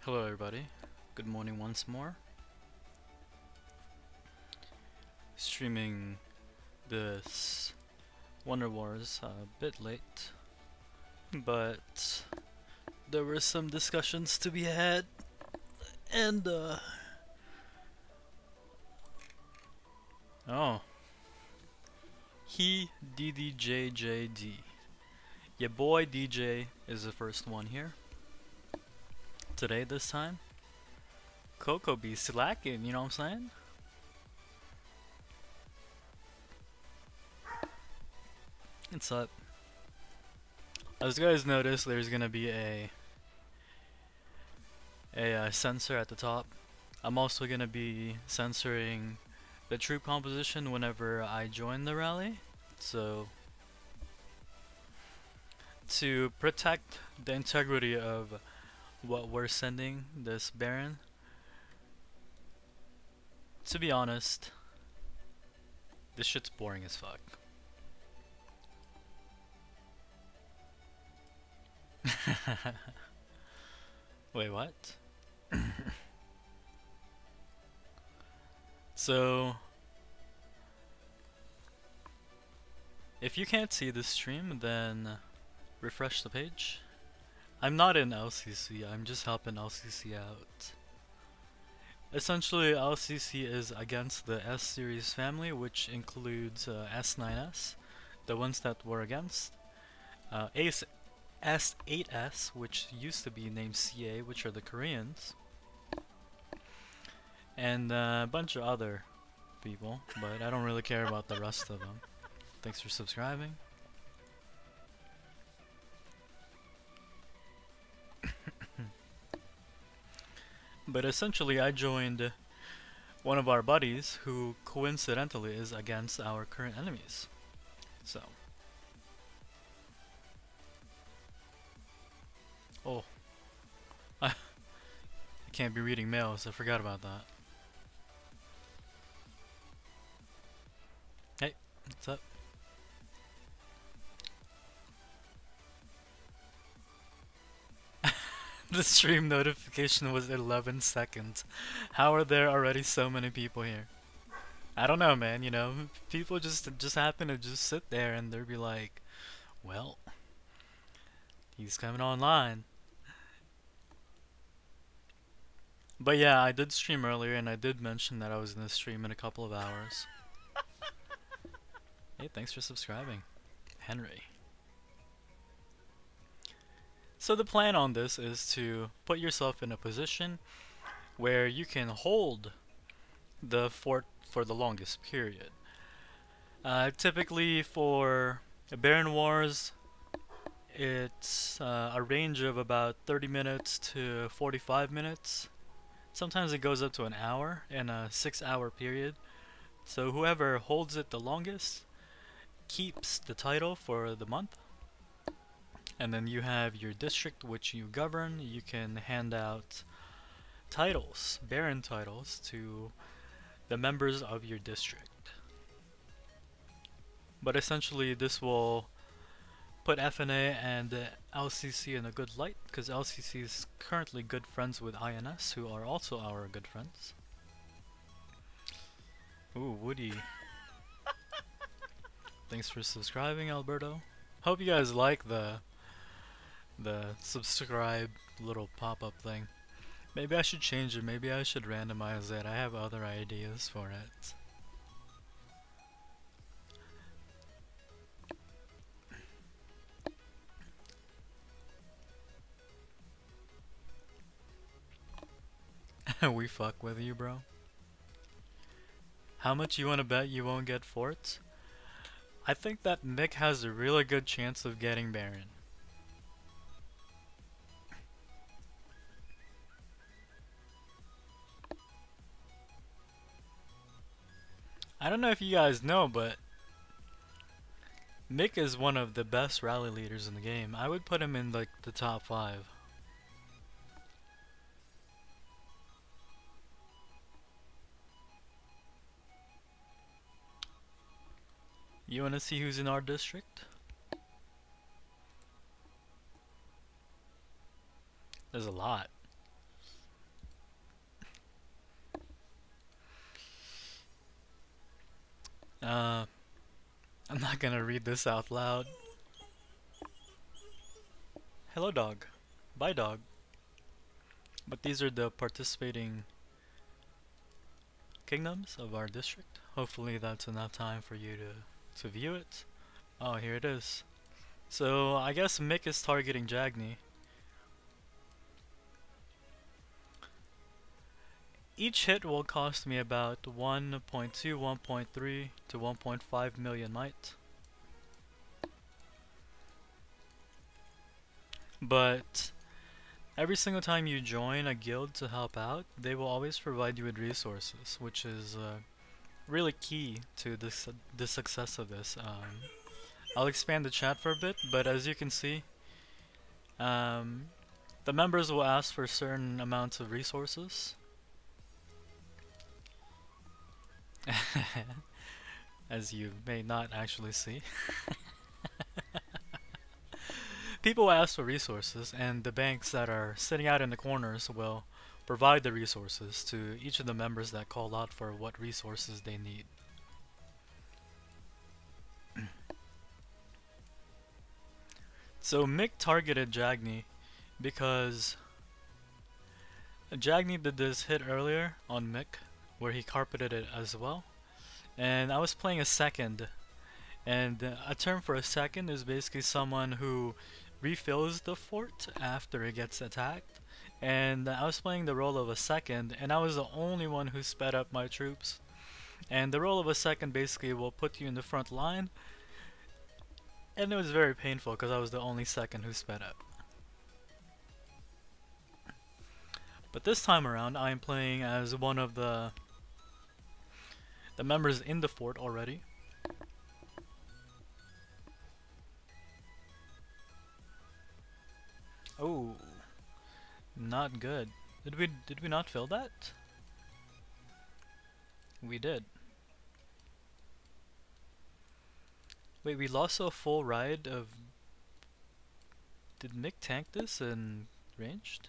Hello everybody, good morning once more. Streaming this Wonder Wars a bit late, but there were some discussions to be had, and oh, he DDJJD. Your boy DJ is the first one here. Today, this time, Coco be slacking, you know what I'm saying? What's up? As you guys notice, there's gonna be a sensor at the top. I'm also gonna be censoring the troop composition whenever I join the rally, so to protect the integrity of what we're sending this Baron. To be honest, this shit's boring as fuck. Wait, what? So, if you can't see the stream, then refresh the page. I'm not in LCC, I'm just helping LCC out. Essentially, LCC is against the S series family, which includes S9S, the ones that we're against, S8S, which used to be named CA, which are the Koreans, and a bunch of other people, but I don't really care about the rest of them. Thanks for subscribing. But essentially, I joined one of our buddies who coincidentally is against our current enemies. So. Oh. I can't be reading mails, I forgot about that. Hey, what's up? The stream notification was 11 seconds. How are there already so many people here? I don't know, man, you know, people just happen to just sit there and they'll be like, well, he's coming online. But yeah, I did stream earlier and I did mention that I was gonna stream in a couple of hours. Hey, thanks for subscribing, Henry. So the plan on this is to put yourself in a position where you can hold the fort for the longest period. Typically for Baron Wars, it's a range of about 30 minutes to 45 minutes. Sometimes it goes up to an hour in a 6-hour period. So whoever holds it the longest keeps the title for the month. And then you have your district which you govern. You can hand out titles, Baron titles, to the members of your district. But essentially this will put FNA and LCC in a good light, because LCC is currently good friends with INS, who are also our good friends. Ooh, Woody. Thanks for subscribing, Alberto. Hope you guys like the subscribe little pop-up thing. Maybe I should change it, maybe I should randomize it. I have other ideas for it. We fuck with you, bro. How much you wanna bet you won't get forts? I think that Nick has a really good chance of getting Baron. I don't know if you guys know, but Nick is one of the best rally leaders in the game. I would put him in like the top 5. You wanna see who's in our district? There's a lot. Uh, I'm not gonna read this out loud. Hello, dog. Bye, dog. But these are the participating kingdoms of our district. Hopefully that's enough time for you to view it. Oh, here it is. So I guess Mick is targeting Jagni. Each hit will cost me about 1.2, 1.3 to 1.5 million might. But every single time you join a guild to help out, they will always provide you with resources, which is really key to the success of this. I'll expand the chat for a bit, but as you can see, the members will ask for certain amounts of resources. As you may not actually see. People ask for resources, and the banks that are sitting out in the corners will provide the resources to each of the members that call out for what resources they need. So Mick targeted Jagni because Jagni did this hit earlier on Mick where he carpeted it as well, and I was playing a second, and a term for a second is basically someone who refills the fort after it gets attacked, and I was playing the role of a second, and I was the only one who sped up my troops. And the role of a second basically will put you in the front line, and it was very painful because I was the only second who sped up. But this time around I am playing as one of the members in the fort already. Oh, not good. Did we not fill that? We did. Wait, we lost a full ride of... Did Mick tank this and ranged?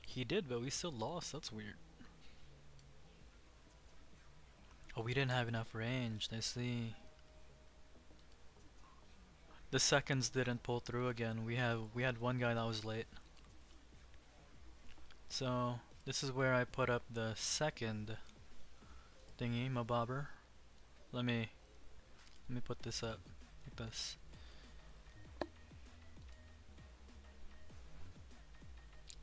He did, but we still lost. That's weird. Oh, we didn't have enough range. I see. The seconds didn't pull through again. We had one guy that was late. So this is where I put up the second thingy, mabobber. Let me put this up like this.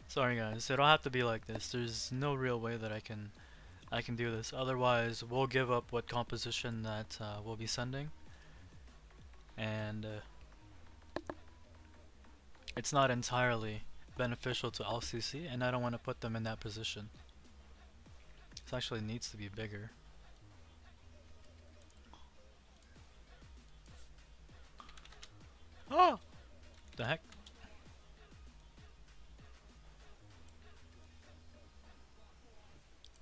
Sorry guys, it'll have to be like this. There's no real way that I can do this. Otherwise, we'll give up what composition that we'll be sending, and it's not entirely beneficial to LCC, and I don't want to put them in that position. This actually needs to be bigger. Oh! The heck?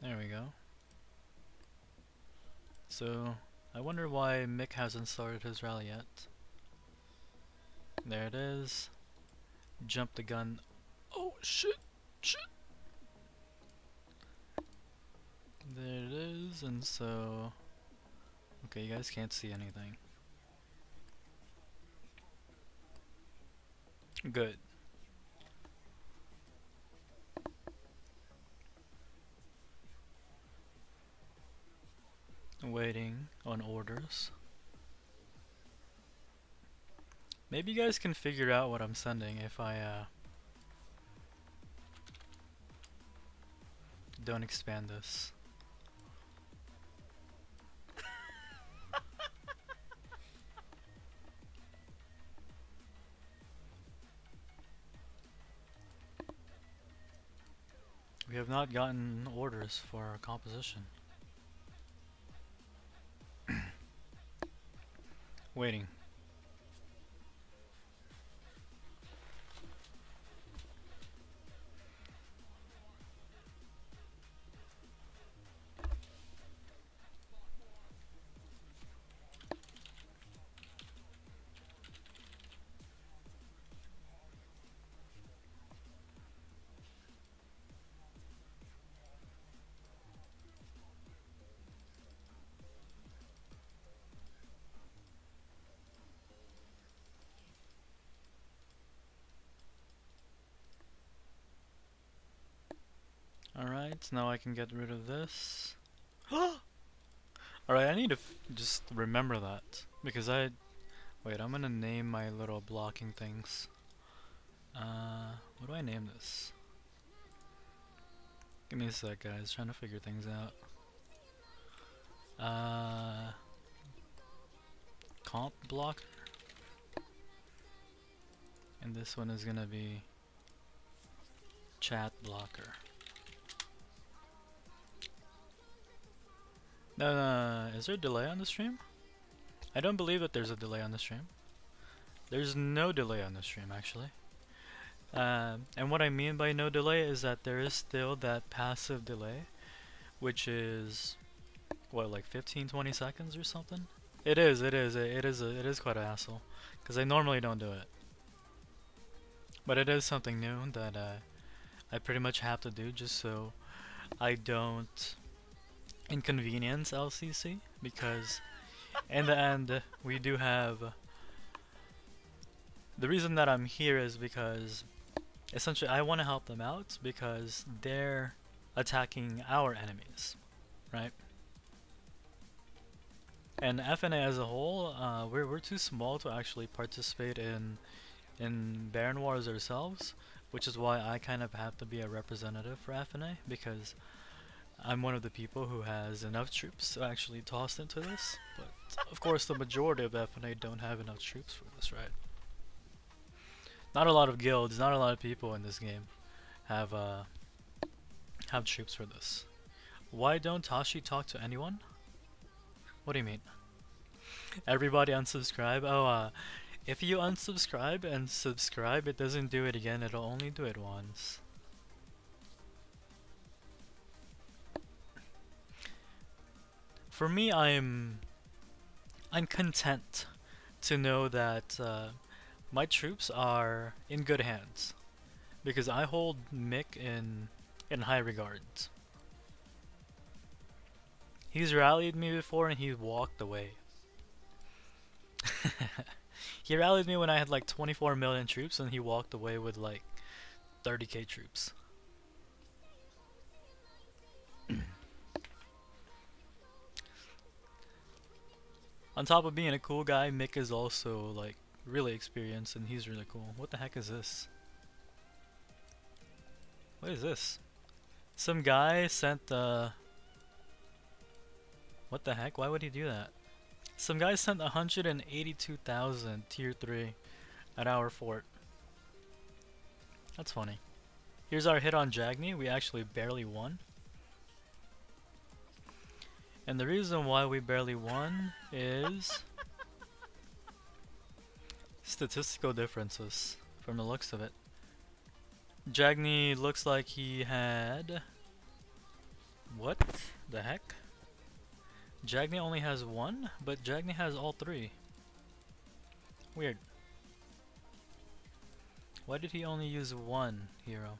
There we go. So, I wonder why Mick hasn't started his rally yet. There it is. Jump the gun. Oh shit! Shit! There it is, and so... Okay, you guys can't see anything. Good. Waiting on orders. Maybe you guys can figure out what I'm sending if I don't expand this. We have not gotten orders for our composition. Waiting. Alright, so now I can get rid of this. Alright, I need to just remember that. Because wait, I'm gonna name my little blocking things. What do I name this? Give me a sec, guys. Trying to figure things out. Comp blocker. And this one is gonna be chat blocker. No, is there a delay on the stream? I don't believe that there's a delay on the stream. There's no delay on the stream, actually. And what I mean by no delay is that there is still that passive delay, which is, what, like 15-20 seconds or something? It is quite a hassle, because I normally don't do it. But it is something new that I pretty much have to do just so I don't inconvenience LCC, because in the end we do have... The reason that I'm here is because essentially I want to help them out because they're attacking our enemies, right? And FNA as a whole, we're too small to actually participate in Baron Wars ourselves, which is why I kind of have to be a representative for FNA, because I'm one of the people who has enough troops to actually toss into this, but of course the majority of FNA don't have enough troops for this, right? Not a lot of guilds, not a lot of people in this game have troops for this. Why don't Tashi talk to anyone? What do you mean? Everybody unsubscribe? Oh, if you unsubscribe and subscribe, it doesn't do it again, it'll only do it once. For me, I'm content to know that my troops are in good hands, because I hold Mick in high regards. He's rallied me before and he walked away. He rallied me when I had like 24 million troops and he walked away with like 30k troops. On top of being a cool guy, Mick is also like really experienced and he's really cool. What the heck is this? What is this? Some guy sent what the heck? Why would he do that? Some guy sent 182,000 tier 3 at our fort. That's funny. Here's our hit on Jagni. We actually barely won. And the reason why we barely won is statistical differences from the looks of it. Jagni looks like he had... What the heck? Jagni only has one, but Jagni has all three. Weird. Why did he only use one hero?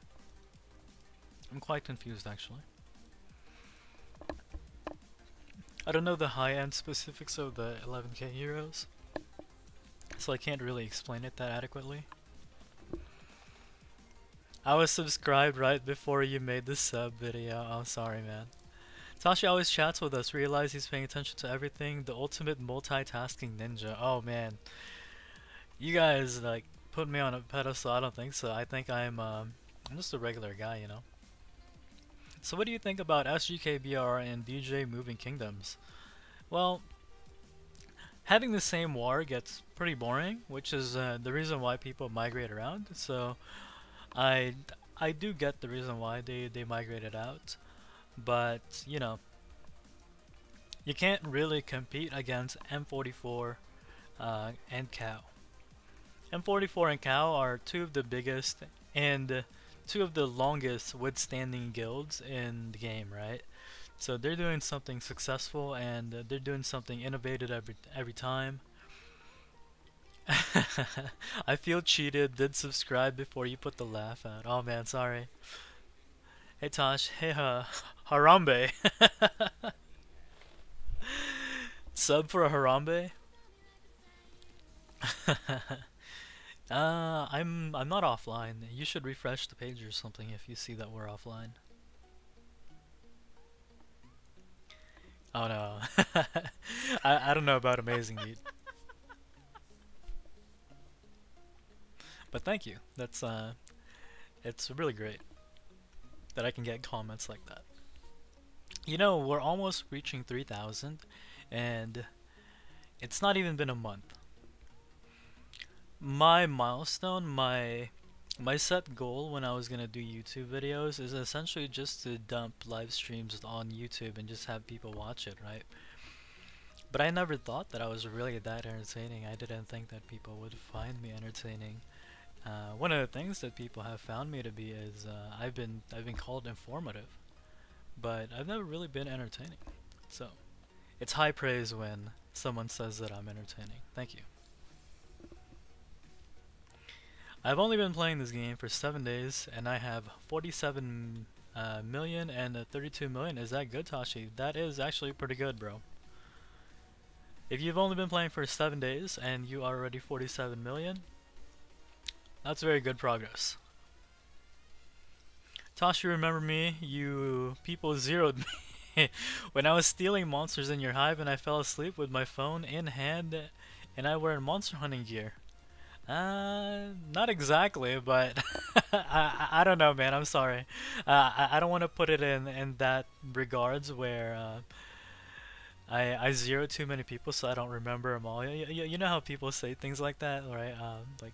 I'm quite confused actually. I don't know the high-end specifics of the 11k heroes, so I can't really explain it that adequately. I was subscribed right before you made the sub video. I'm sorry, man. Tashi always chats with us, realize he's paying attention to everything. The ultimate multitasking ninja. Oh man. You guys like put me on a pedestal. I don't think so. I think I'm just a regular guy, you know. So what do you think about SGKBR and DJ moving kingdoms? Well, having the same war gets pretty boring, which is the reason why people migrate around. So I do get the reason why they migrated out. But, you know, you can't really compete against M44 and Cow. M44 and Cow are two of the biggest and two of the longest withstanding guilds in the game, right? So they're doing something successful and they're doing something innovative every time. I feel cheated, did subscribe before you put the laugh out. Oh man, sorry. Hey Tosh, hey Harambe. Sub for a Harambe? I'm not offline. You should refresh the page or something if you see that we're offline. Oh no. I don't know about amazing, dude. But thank you. That's it's really great that I can get comments like that. You know, we're almost reaching 3,000 and it's not even been a month. My milestone, my set goal when I was gonna do YouTube videos is essentially just to dump live streams on YouTube and just have people watch it, right? But I never thought that I was really that entertaining. I didn't think that people would find me entertaining. One of the things that people have found me to be is I've been called informative, but I've never really been entertaining. So it's high praise when someone says that I'm entertaining. Thank you. I've only been playing this game for 7 days, and I have 47 million and 32 million. Is that good, Tashi? That is actually pretty good, bro. If you've only been playing for 7 days and you are already 47 million, that's very good progress. Tashi, remember me? You people zeroed me when I was stealing monsters in your hive and I fell asleep with my phone in hand and I wear monster hunting gear. Not exactly, but I don't know, man. I'm sorry. I don't want to put it in that regards where I zero too many people, so I don't remember them all. You know how people say things like that, right? Like,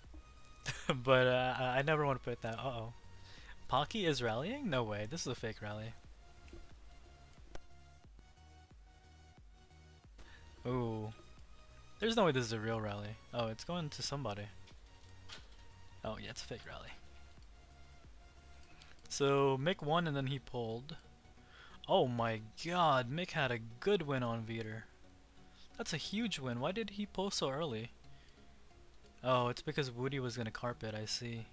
but I never want to put that. Uh-oh. Pocky is rallying? No way. This is a fake rally. Ooh. There's no way this is a real rally. Oh, it's going to somebody. Oh yeah, it's a fake rally. So Mick won and then he pulled. Oh my god, Mick had a good win on Veter. That's a huge win. Why did he pull so early? Oh, it's because Woody was gonna carpet, I see.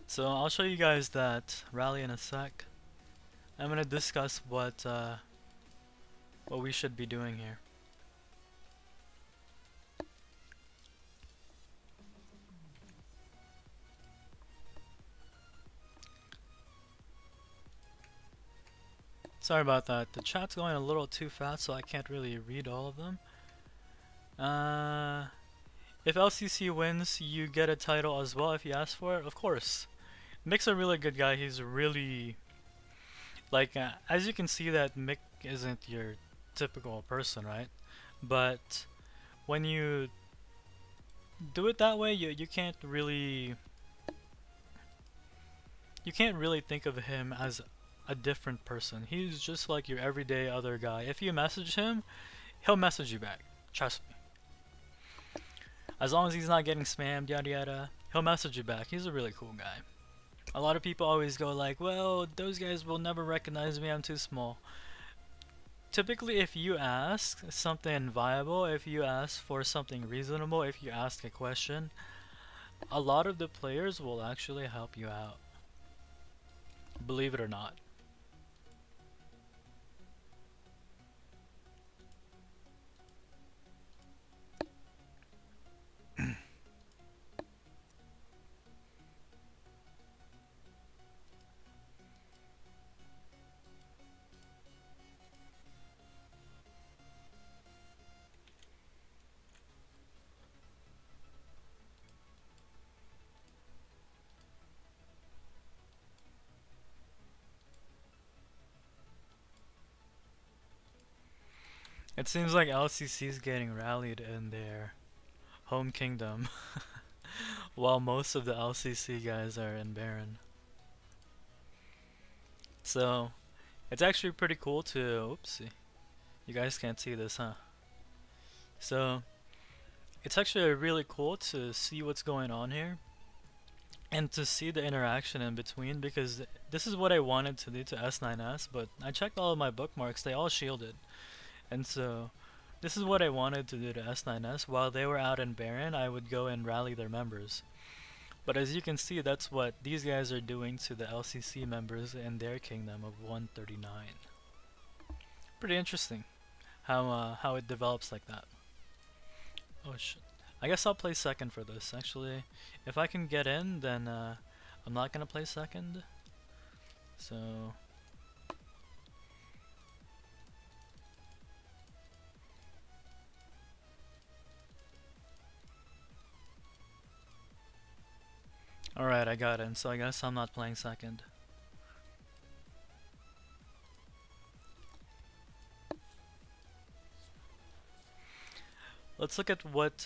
So I'll show you guys that rally in a sec. I'm gonna discuss what we should be doing here. Sorry about that. The chat's going a little too fast, so I can't really read all of them. If LCC wins, you get a title as well if you ask for it. Of course. Mick's a really good guy. He's really like as you can see that Mick isn't your typical person, right? But when you do it that way, you can't really think of him as a different person. He's just like your everyday other guy. If you message him, he'll message you back. Trust me. As long as he's not getting spammed, yada yada, he'll message you back. He's a really cool guy. A lot of people always go like, well, those guys will never recognize me, I'm too small. Typically, if you ask something viable, if you ask for something reasonable, if you ask a question, a lot of the players will actually help you out. Believe it or not. It seems like LCC is getting rallied in their home kingdom, while most of the LCC guys are in Baron. So, it's actually pretty cool to, oopsie, you guys can't see this, huh? So, it's actually really cool to see what's going on here, and to see the interaction in between, because this is what I wanted to do to S9S, but I checked all of my bookmarks, they all shielded. And so, This is what I wanted to do to S9S. While they were out in Baron, I would go and rally their members. But as you can see, that's what these guys are doing to the LCC members in their kingdom of 139. Pretty interesting how it develops like that. Oh shit. I guess I'll play second for this. Actually, if I can get in, then I'm not gonna play second. So alright, I got in, so I guess I'm not playing second. Let's look at what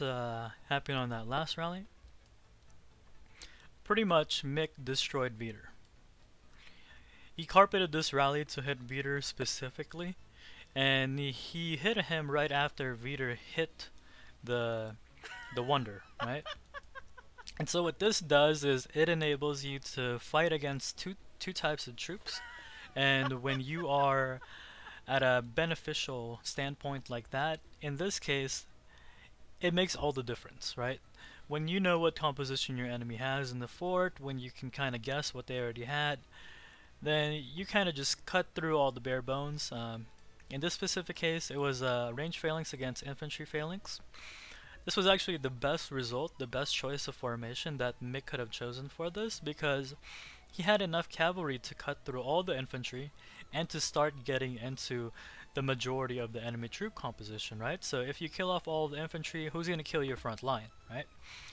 happened on that last rally. Pretty much, Mick destroyed Veter. He carpeted this rally to hit Veter specifically, and he hit him right after Veter hit the Wonder, right? And so what this does is it enables you to fight against two types of troops, and when you are at a beneficial standpoint like that, in this case, it makes all the difference, right? When you know what composition your enemy has in the fort, when you can kind of guess what they already had, then you kind of just cut through all the bare bones. In this specific case, it was range phalanx against infantry phalanx. This was actually the best result, the best choice of formation that Mick could have chosen for this, because he had enough cavalry to cut through all the infantry and to start getting into the majority of the enemy troop composition, right? So if you kill off all the infantry, who's going to kill your front line, right?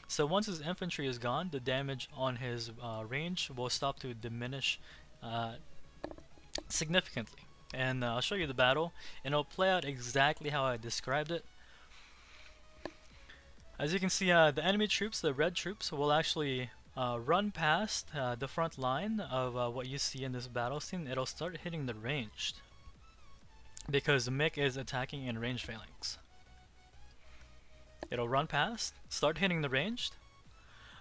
So once his infantry is gone, the damage on his range will stop to diminish significantly. And I'll show you the battle, and it'll play out exactly how I described it. As you can see, the enemy troops, the red troops, will actually run past the front line of what you see in this battle scene. It'll start hitting the ranged, because Mick is attacking in range phalanx. It'll run past, start hitting the ranged,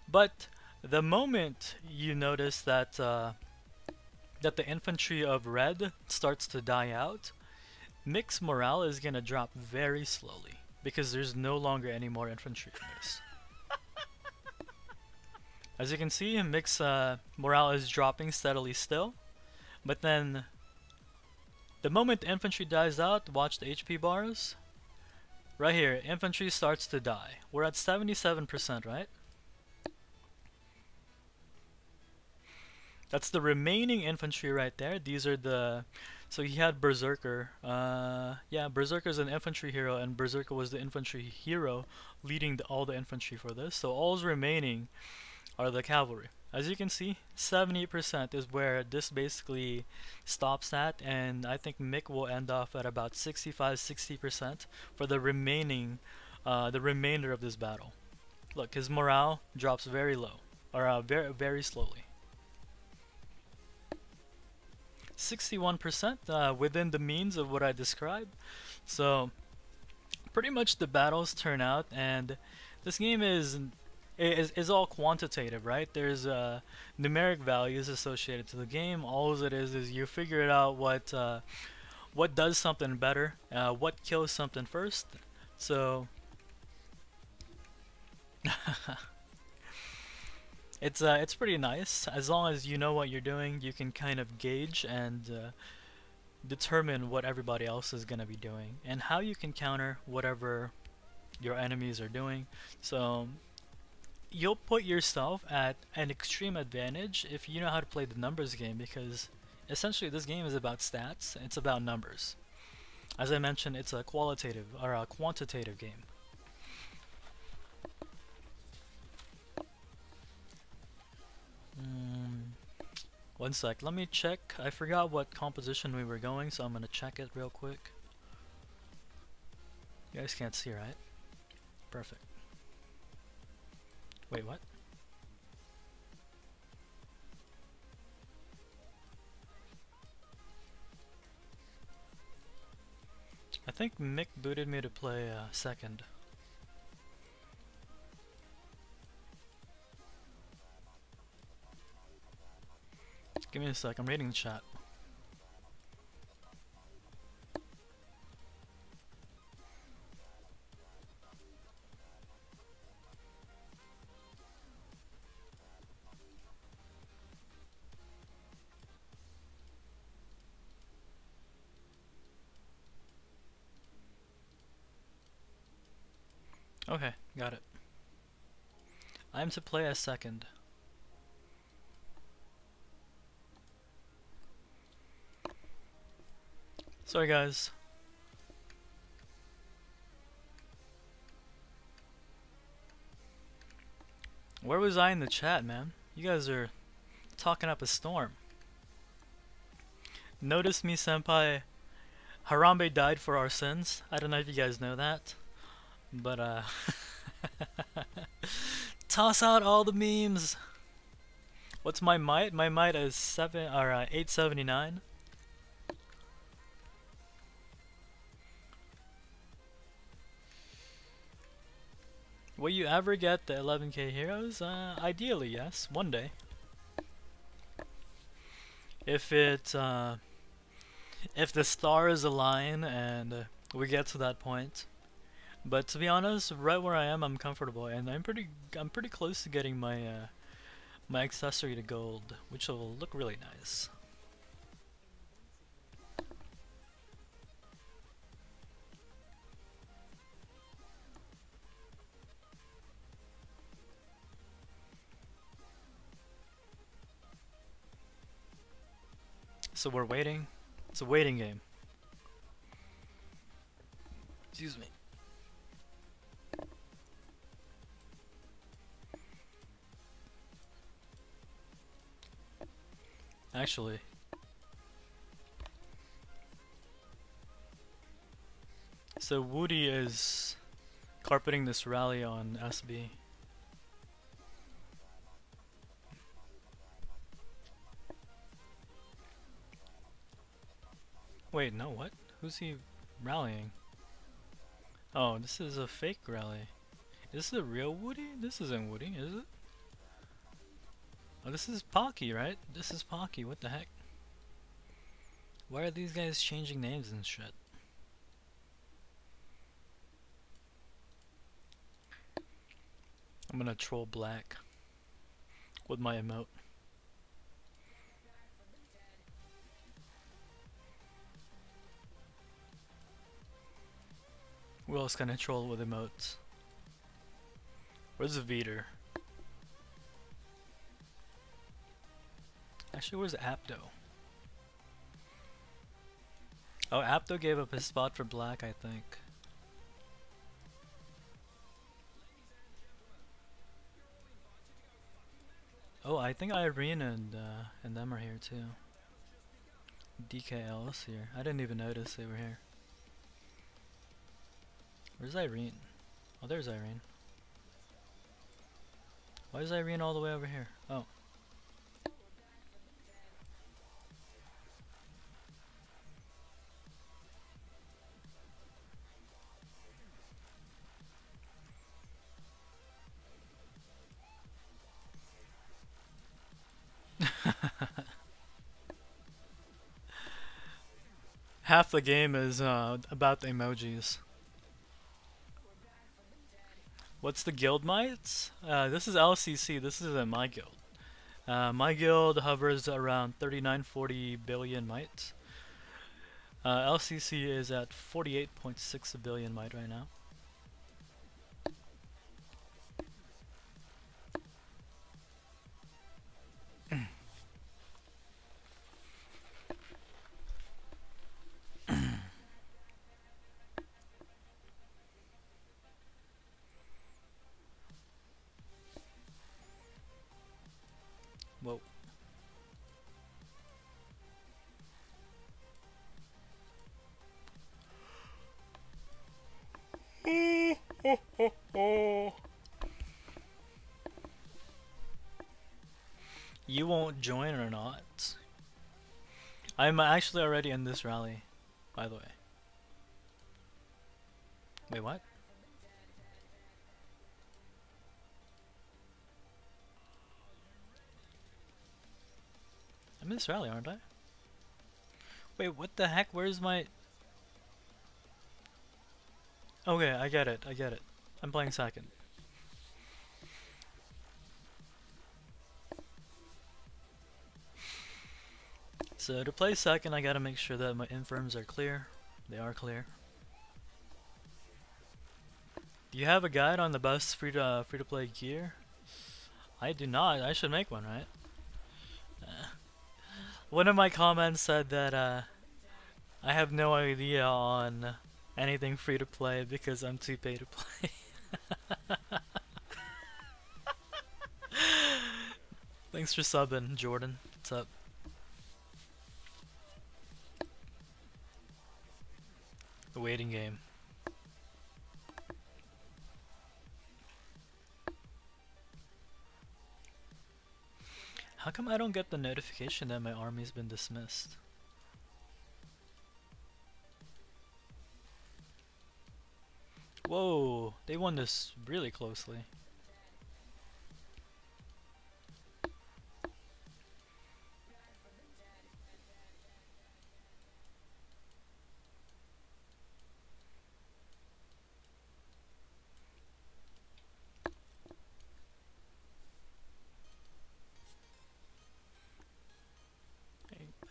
but the moment you notice that that the infantry of red starts to die out, Mick's morale is gonna drop very slowly, because there's no longer any more infantry in this. As you can see, Mick's morale is dropping steadily still, but then the moment the infantry dies out, watch the HP bars. Right here, infantry starts to die. We're at 77%, right? That's the remaining infantry right there. These are the... So he had Berserker. Yeah, Berserker's an infantry hero, and Berserker was the infantry hero leading all the infantry for this. So all's remaining are the cavalry. As you can see, 70% is where this basically stops at, and I think Mick will end off at about 65-60% for the remaining, the remainder of this battle. Look, his morale drops very low, or very slowly. 61% within the means of what I described. So pretty much the battles turn out, and this game is all quantitative, right? There's numeric values associated to the game. All it is you figure it out what does something better, what kills something first. So it's pretty nice. As long as you know what you're doing, you can kind of gauge and determine what everybody else is gonna be doing and how you can counter whatever your enemies are doing. So you'll put yourself at an extreme advantage if you know how to play the numbers game, because essentially this game is about stats, it's about numbers. As I mentioned, it's a qualitative or a quantitative game. One sec, let me check. I forgot what composition we were going, so I'm gonna check it real quick. You guys can't see, right? Perfect. Wait, what? I think Mick booted me to play second. Give me a sec, I'm reading the chat. Okay, got it. I am to play as second. Sorry guys. Where was I in the chat, man? You guys are talking up a storm. Notice me, senpai. Harambe died for our sins. I don't know if you guys know that. But, toss out all the memes. What's my might? My might is 879. Will you ever get the 11k heroes? Ideally, yes. One day. If the stars align and we get to that point. But to be honest, right where I am, I'm comfortable, and I'm pretty close to getting my my accessory to gold, which will look really nice. So we're waiting. It's a waiting game. Excuse me. Actually, so Woody is carpeting this rally on SB. Wait, no, what? Who's he rallying? Oh, this is a fake rally. Is this a real Woody? This isn't Woody, is it? Oh, this is Pocky, right? This is Pocky, what the heck? Why are these guys changing names and shit? I'm gonna troll black with my emote. Who else can I troll with emotes? Where's the Veeder? Actually, where's Apto? Oh, Apto gave up his spot for black, I think. Oh, I think Irene and them are here too. DKL is here. I didn't even notice they were here. Where's Irene? Oh, there's Irene. Why is Irene all the way over here? Oh. Half the game is about the emojis. What's the guild mites? This is LCC. This isn't my guild. My guild hovers around 39-40 billion mites. LCC is at 48.6 billion might right now. Whoa. You won't join or not? I'm actually already in this rally, by the way. Wait, what? I'm in this rally, aren't I? Wait, what the heck? Where's my... Okay, I get it, I get it. I'm playing second. So to play second, I gotta make sure that my infirms are clear. They are clear. Do you have a guide on the best free to play gear? I do not. I should make one, right? One of my comments said that I have no idea on anything free to play because I'm too pay to play. Thanks for subbing, Jordan. What's up? The waiting game. How come I don't get the notification that my army's been dismissed? Whoa, they won this really closely.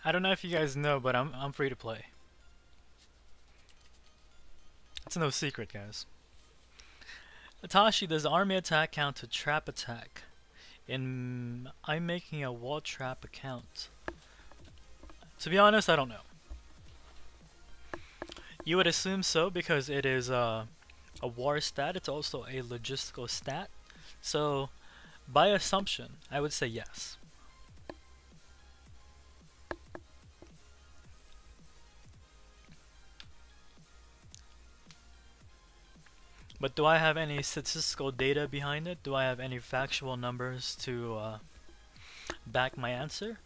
I don't know if you guys know, but I'm free to play. It's no secret, guys. Tashi, does army attack count to trap attack? I'm making a wall trap account. To be honest, I don't know. You would assume so because it is a war stat. It's also a logistical stat. So, by assumption, I would say yes. But do I have any statistical data behind it? Do I have any factual numbers to back my answer?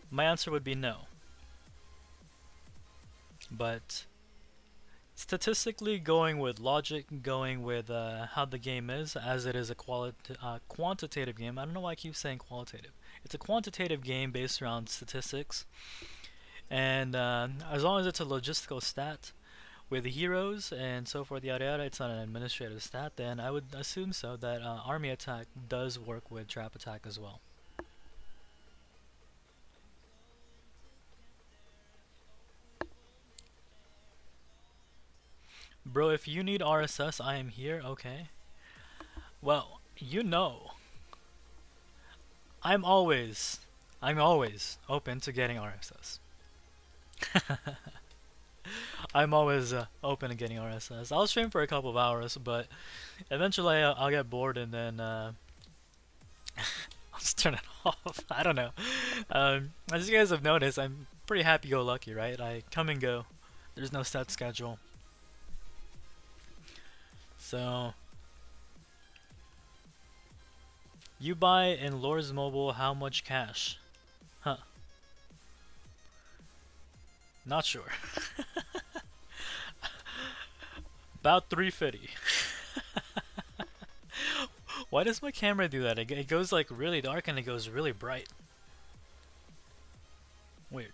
My answer would be no. But statistically, going with logic, going with how the game is, as it is a quantitative game. I don't know why I keep saying qualitative. It's a quantitative game based around statistics. And as long as it's a logistical stat, with heroes and so forth, yada yada, it's not an administrative stat, then I would assume so that army attack does work with trap attack as well. Bro, if you need RSS, I am here, okay? Well, you know, I'm always open to getting RSS. I'm always open to getting RSS. I'll stream for a couple of hours, but eventually I'll get bored and then I'll just turn it off. I don't know. As you guys have noticed, I'm pretty happy-go-lucky, right? I come and go. There's no set schedule. So, you buy in Lords Mobile how much cash? Huh. Not sure. About 350. Why does my camera do that? It goes like really dark and it goes really bright. Weird.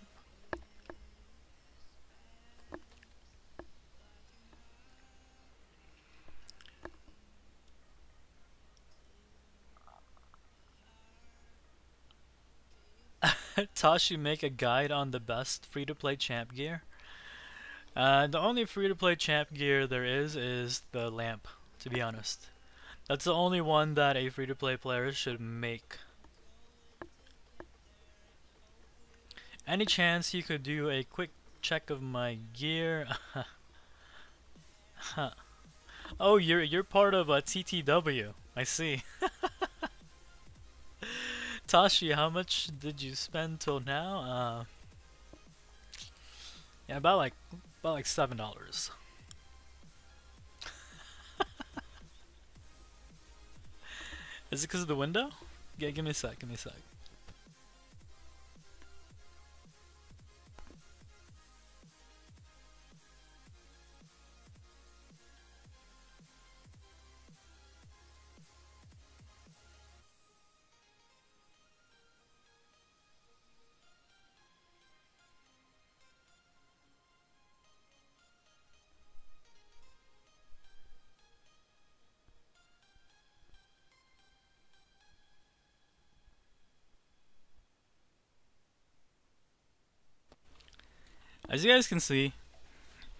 Tashi, make a guide on the best free-to-play champ gear. The only free-to-play champ gear there is the lamp, to be honest. That's the only one that a free-to-play player should make. Any chance you could do a quick check of my gear? Huh. Oh, you're part of a TTW. I see. Tashi, how much did you spend till now? Yeah, about like $7. Is it because of the window? Yeah, give me a sec. Give me a sec. As you guys can see,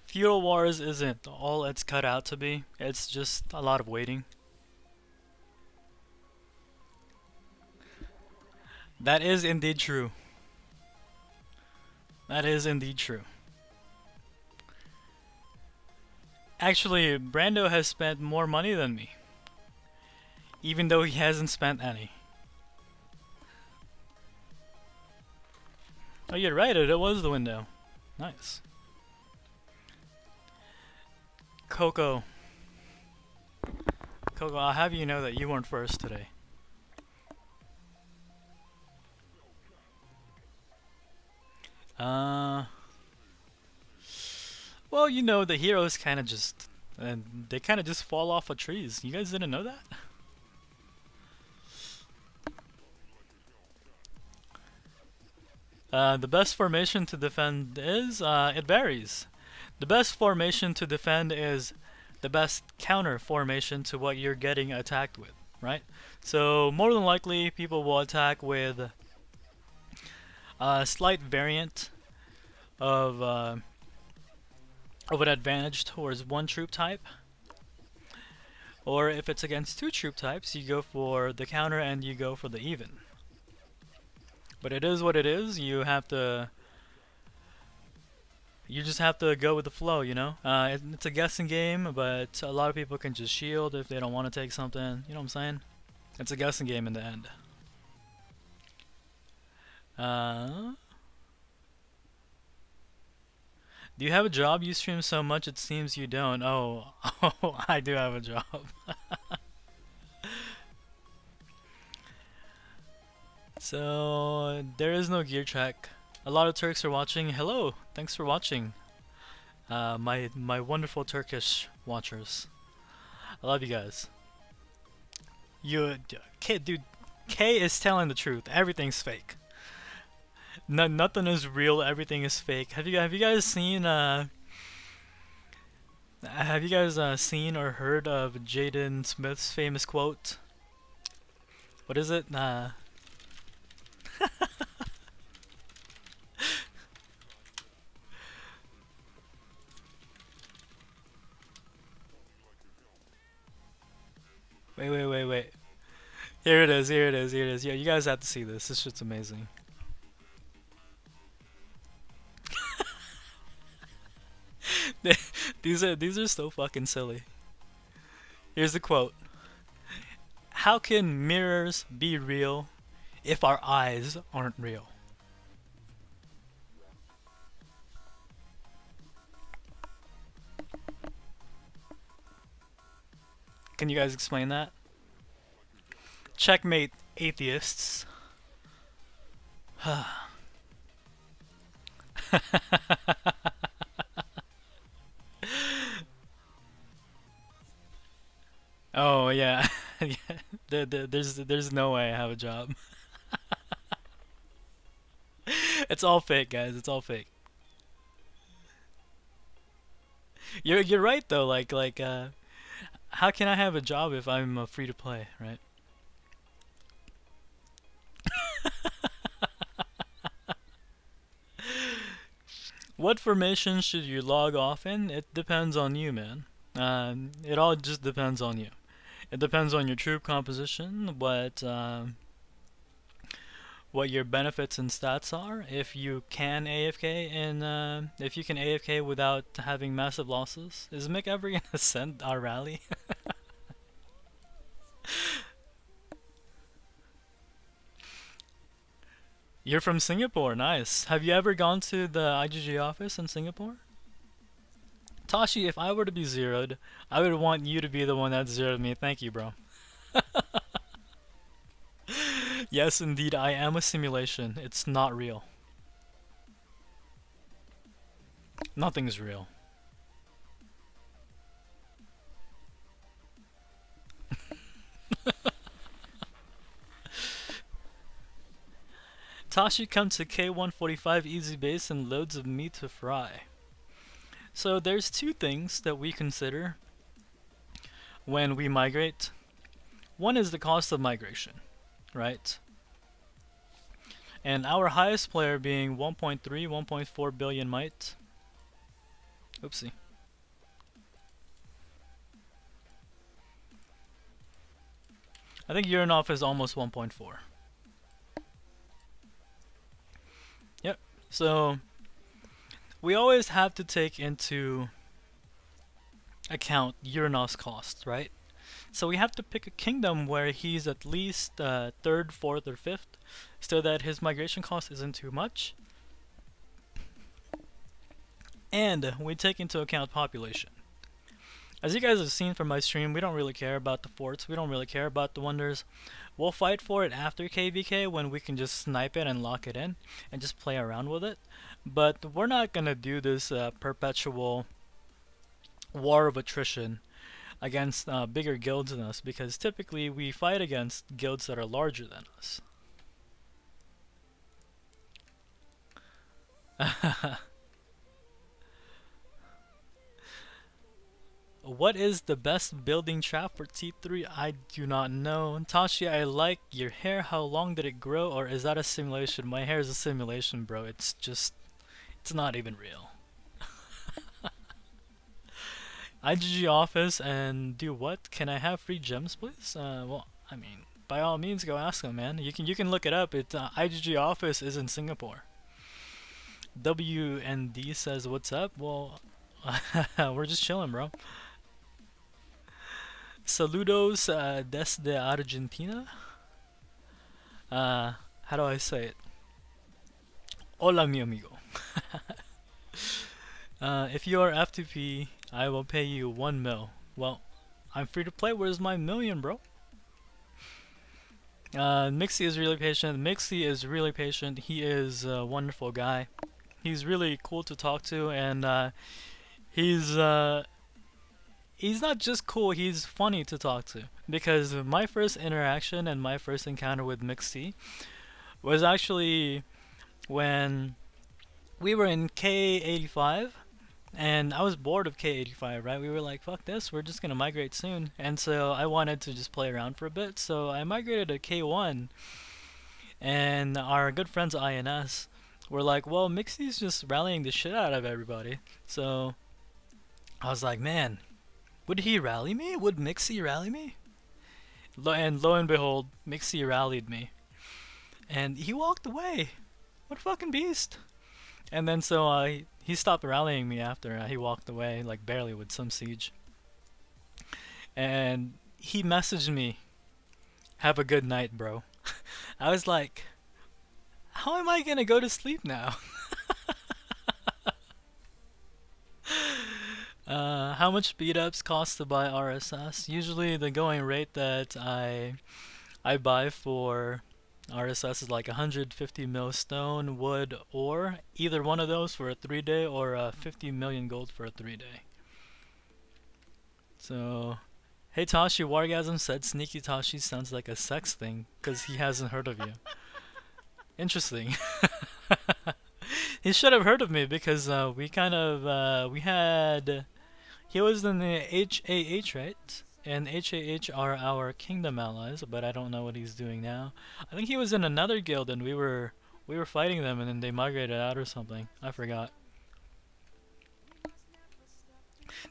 Feudal Wars isn't all it's cut out to be. It's just a lot of waiting. That is indeed true. That is indeed true. Actually, Brando has spent more money than me, even though he hasn't spent any. Oh, you're right, it was the window. Nice. Coco. Coco, I'll have you know that you weren't first today. Well, you know, the heroes kind of just... they kind of just fall off of trees. You guys didn't know that? The best formation to defend is... it varies. The best formation to defend is the best counter formation to what you're getting attacked with, right? So, more than likely, people will attack with a slight variant of an advantage towards one troop type. Or if it's against two troop types, you go for the counter and you go for the even. But it is what it is. You just have to go with the flow, you know? It's a guessing game, but a lot of people can just shield if they don't want to take something. You know what I'm saying? It's a guessing game in the end. Do you have a job? You stream so much it seems you don't. Oh, oh, I do have a job. So, there is no gear check. A lot of Turks are watching. Hello, thanks for watching. My wonderful Turkish watchers. I love you guys. Dude, K is telling the truth. Everything's fake. Nothing is real. Everything is fake. Have you guys seen seen or heard of Jaden Smith's famous quote? What is it? Wait. Here it is. Yeah, you guys have to see this. This shit's amazing. These are so fucking silly. Here's the quote. How can mirrors be real if our eyes aren't real? Can you guys explain that? Checkmate, atheists. Oh yeah, there's no way I have a job. It's all fake, guys. It's all fake. You're right though. How can I have a job if I'm free to play, right? What formation should you log off in? It depends on you, man. It all just depends on you. It depends on your troop composition, what your benefits and stats are. If you can AFK and if you can AFK without having massive losses. Is Mick ever gonna send our rally? You're from Singapore, nice. Have you ever gone to the IGG office in Singapore? Tashi, if I were to be zeroed, I would want you to be the one that zeroed me. Thank you, bro. Yes, indeed, I am a simulation. It's not real. Nothing's real. Tashi come to K145 easy base and loads of meat to fry. So there's two things that we consider when we migrate. One is the cost of migration, right? And our highest player being 1.3, 1.4 billion might. Oopsie. I think Uranov is almost 1.4. Yep. So we always have to take into account Uranov's cost, right? So we have to pick a kingdom where he's at least 3rd, 4th, or 5th, so that his migration cost isn't too much. And we take into account population. As you guys have seen from my stream, we don't really care about the forts, we don't really care about the wonders. We'll fight for it after KVK when we can just snipe it and lock it in and just play around with it. But we're not gonna do this perpetual war of attrition against bigger guilds than us, because typically we fight against guilds that are larger than us. What is the best building trap for T3? I do not know. Tashi, I like your hair. How long did it grow? Or is that a simulation? My hair is a simulation, bro. It's just, it's not even real. IGG office and do what? Can I have free gems, please? Well, I mean, by all means, go ask them, man. You can look it up. It IGG office is in Singapore. WND says, "What's up?" Well, we're just chilling, bro. Saludos desde Argentina. How do I say it? Hola, mi amigo. If you are F2P, I will pay you 1 mil. Well, I'm free to play. Where's my million, bro? Mixie is really patient. Mixie is really patient. He is a wonderful guy. He's really cool to talk to, and he's not just cool, he's funny to talk to. Because my first interaction and my first encounter with Mixie was actually when we were in K85, and I was bored of K85, right? We were like, fuck this, we're just gonna migrate soon. And so I wanted to just play around for a bit, so I migrated to K1. And our good friends INS were like, well, Mixie's just rallying the shit out of everybody. So I was like, man, would he rally me? Would Mixie rally me? And lo and behold, Mixie rallied me. And he walked away. What a fucking beast. And then so he stopped rallying me after he walked away, like barely, with some siege. And he messaged me, "Have a good night, bro." I was like, how am I gonna go to sleep now? How much speed ups cost to buy RSS? Usually the going rate that I buy for RSS is like 150 mil stone, wood, or either one of those for a 3-day, or 50 million gold for a 3-day. So, hey Tashi, Wargasm said Sneaky Tashi sounds like a sex thing because he hasn't heard of you. Interesting. He should have heard of me because we kind of he was in the HAH, right? And HAH are our kingdom allies, but I don't know what he's doing now. I think he was in another guild and we were fighting them, and then they migrated out or something. I forgot.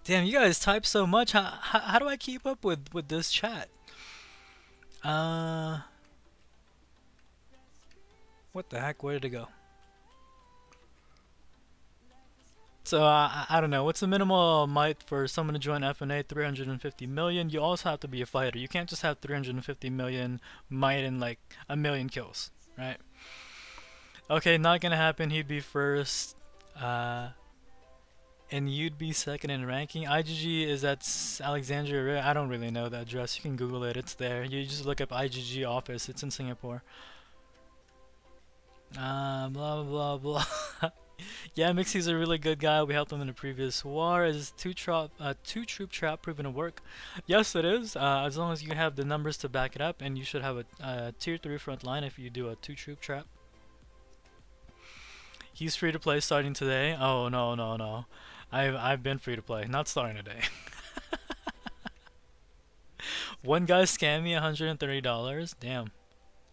Damn, you guys type so much. How do I keep up with this chat? What the heck? Where did it go? So I don't know. What's the minimal might for someone to join FNA? 350 million. You also have to be a fighter. You can't just have 350 million might and like a million kills, right? Okay, not gonna happen. He'd be first, and you'd be second in ranking. IGG is at Alexandria. I don't really know the address. You can Google it. It's there. You just look up IGG office. It's in Singapore. Blah blah blah. Yeah, Mixie's a really good guy. We helped him in the previous war. Is two-troop trap proven to work? Yes, it is. As long as you have the numbers to back it up, and you should have a tier 3 front line if you do a 2-troop trap. He's free to play starting today. Oh no. I've been free to play. Not starting today. One guy scammed me $130. Damn.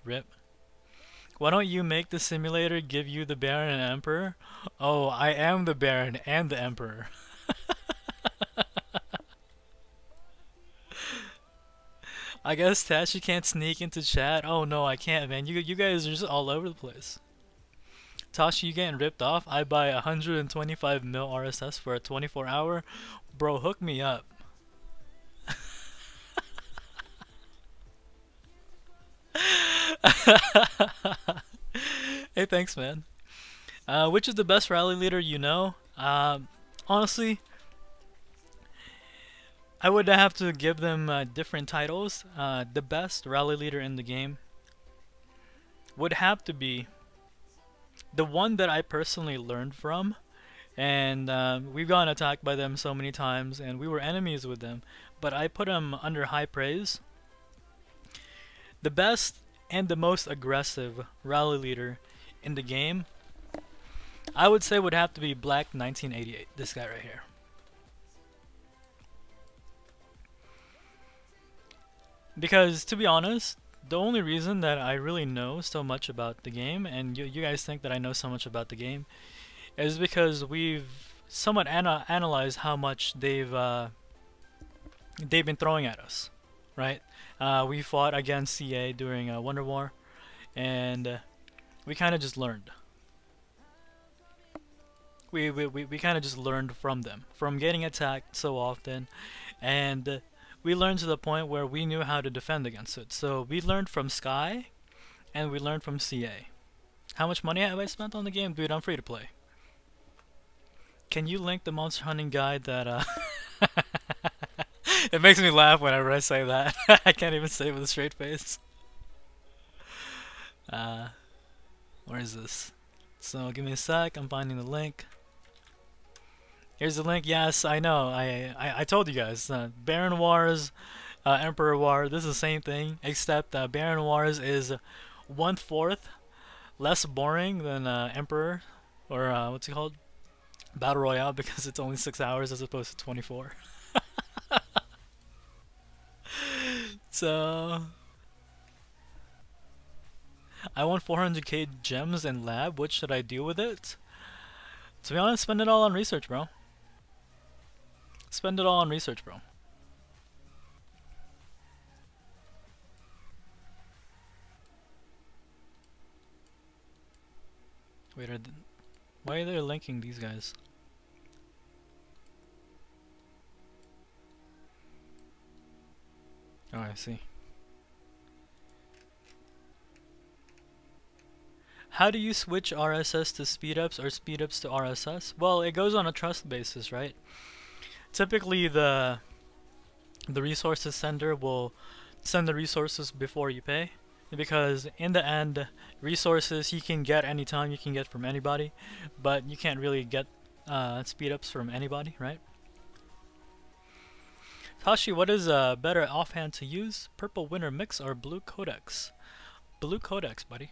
Rip. Why don't you make the simulator give you the Baron and Emperor? Oh, I am the Baron and the Emperor. I guess Tashi can't sneak into chat. Oh no, I can't, man. You guys are just all over the place. Tashi, you getting ripped off? I buy 125 mil RSS for a 24-hour. Bro, hook me up. Hey, thanks, man. Which is the best rally leader you know? Honestly, I would have to give them different titles. The best rally leader in the game would have to be the one that I personally learned from, and we've gotten attacked by them so many times, and we were enemies with them, but I put them under high praise. The best and the most aggressive rally leader in the game, I would say, would have to be Black 1988, this guy right here. Because, to be honest, the only reason that I really know so much about the game, and you guys think that I know so much about the game, is because we've somewhat analyzed how much they've been throwing at us, right? We fought against CA during Wonder War, and we kind of just learned. We kind of just learned from them, from getting attacked so often, and we learned to the point where we knew how to defend against it. So we learned from Sky, and we learned from CA. How much money have I spent on the game? Dude, I'm free to play. Can you link the monster hunting guide that It makes me laugh whenever I say that. I can't even say it with a straight face. Where is this? So give me a sec, I'm finding the link. Here's the link. Yes, I know. I told you guys. Baron Wars, Emperor War. This is the same thing, except Baron Wars is 1/4 less boring than Emperor, or what's it called? Battle Royale, because it's only 6 hours as opposed to 24. So I want 400k gems in lab. What should I do with it? To be honest, spend it all on research, bro. Spend it all on research, bro. Wait, why are they linking these guys? Oh, I see. How do you switch RSS to speedups or speedups to RSS? Well, it goes on a trust basis, right? Typically, the resources sender will send the resources before you pay, because in the end, resources you can get anytime, you can get from anybody, but you can't really get speedups from anybody, right? Tashi, what is better offhand to use? Purple Winter Mix or Blue Codex? Blue Codex, buddy.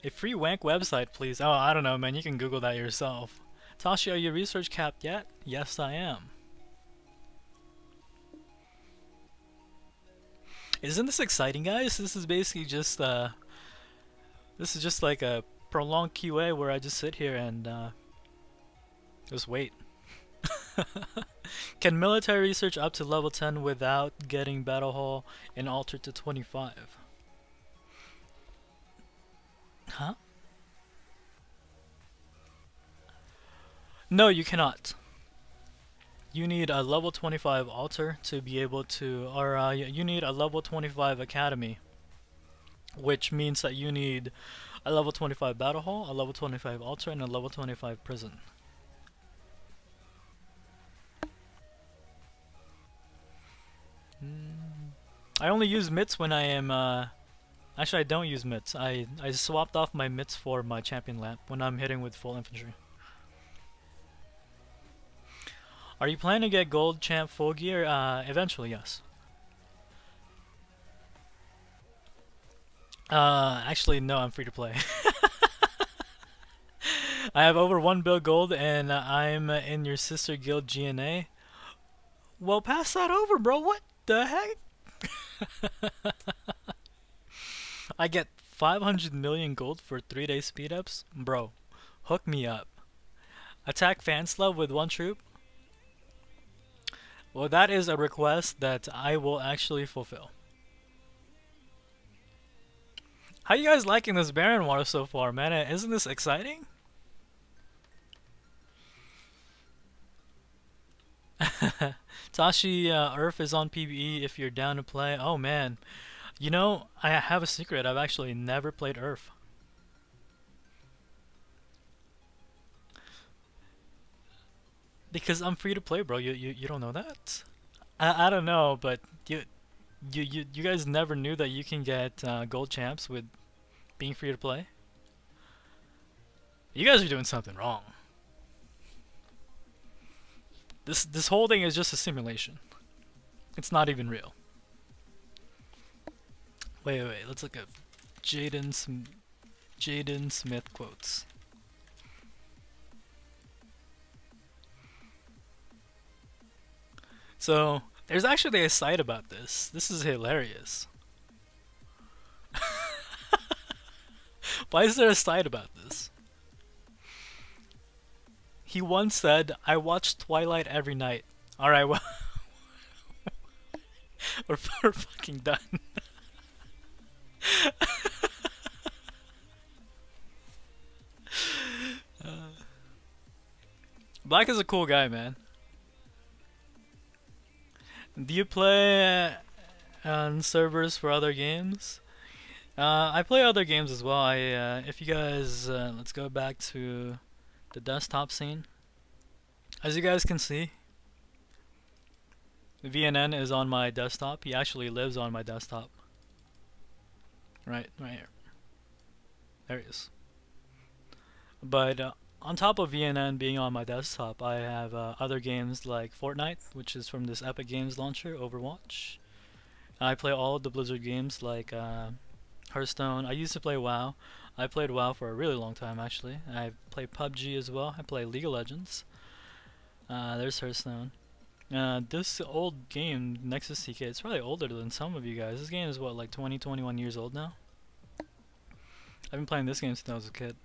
A free wank website, please. Oh, I don't know, man. You can Google that yourself. Tashi, are you research capped yet? Yes, I am. Isn't this exciting, guys? This is basically just this is just like a prolonged QA where I just sit here and just wait. Can military research up to level 10 without getting battle hall and alter to 25? Huh? No, you cannot. You need a level 25 altar to be able to, or you need a level 25 academy, which means that you need a level 25 battle hall, a level 25 altar, and a level 25 prison. I only use mitts when I am actually I don't use mitts. I swapped off my mitts for my champion lamp when I'm hitting with full infantry. Are you planning to get gold champ full gear? Eventually, yes. Actually no, I'm free to play. I have over 1 bill gold and I'm in your sister guild GNA. Well, pass that over, bro. What the heck? I get 500 million gold for 3-day speed ups? Bro, hook me up. Attack Fanslove with 1 troop? Well, that is a request that I will actually fulfill. How you guys liking this Baron War so far, man? Isn't this exciting? Tashi, Earth is on PvE if you're down to play. Oh man, you know, I have a secret. I've actually never played Earth. Because I'm free to play, bro. You don't know that? I don't know, but you guys never knew that you can get gold champs with being free to play? You guys are doing something wrong. This whole thing is just a simulation. It's not even real. Wait. Let's look at Jaden Smith quotes. So there's actually a site about this. This is hilarious. Why is there a site about this? He once said, "I watch Twilight every night." All right, well, we're fucking done. Black is a cool guy, man. Do you play on servers for other games? I play other games as well. If you guys, let's go back to the desktop scene. As you guys can see, VNN is on my desktop. He actually lives on my desktop. Right here. There he is. But on top of VNN being on my desktop, I have other games like Fortnite, which is from this Epic Games launcher, Overwatch. I play all of the Blizzard games like Hearthstone. I used to play WoW. I played WoW for a really long time actually. I play PUBG as well. I play League of Legends. There's Hearthstone. This old game, Nexus TK, it's probably older than some of you guys. This game is what, like 20, 21 years old now? I've been playing this game since I was a kid.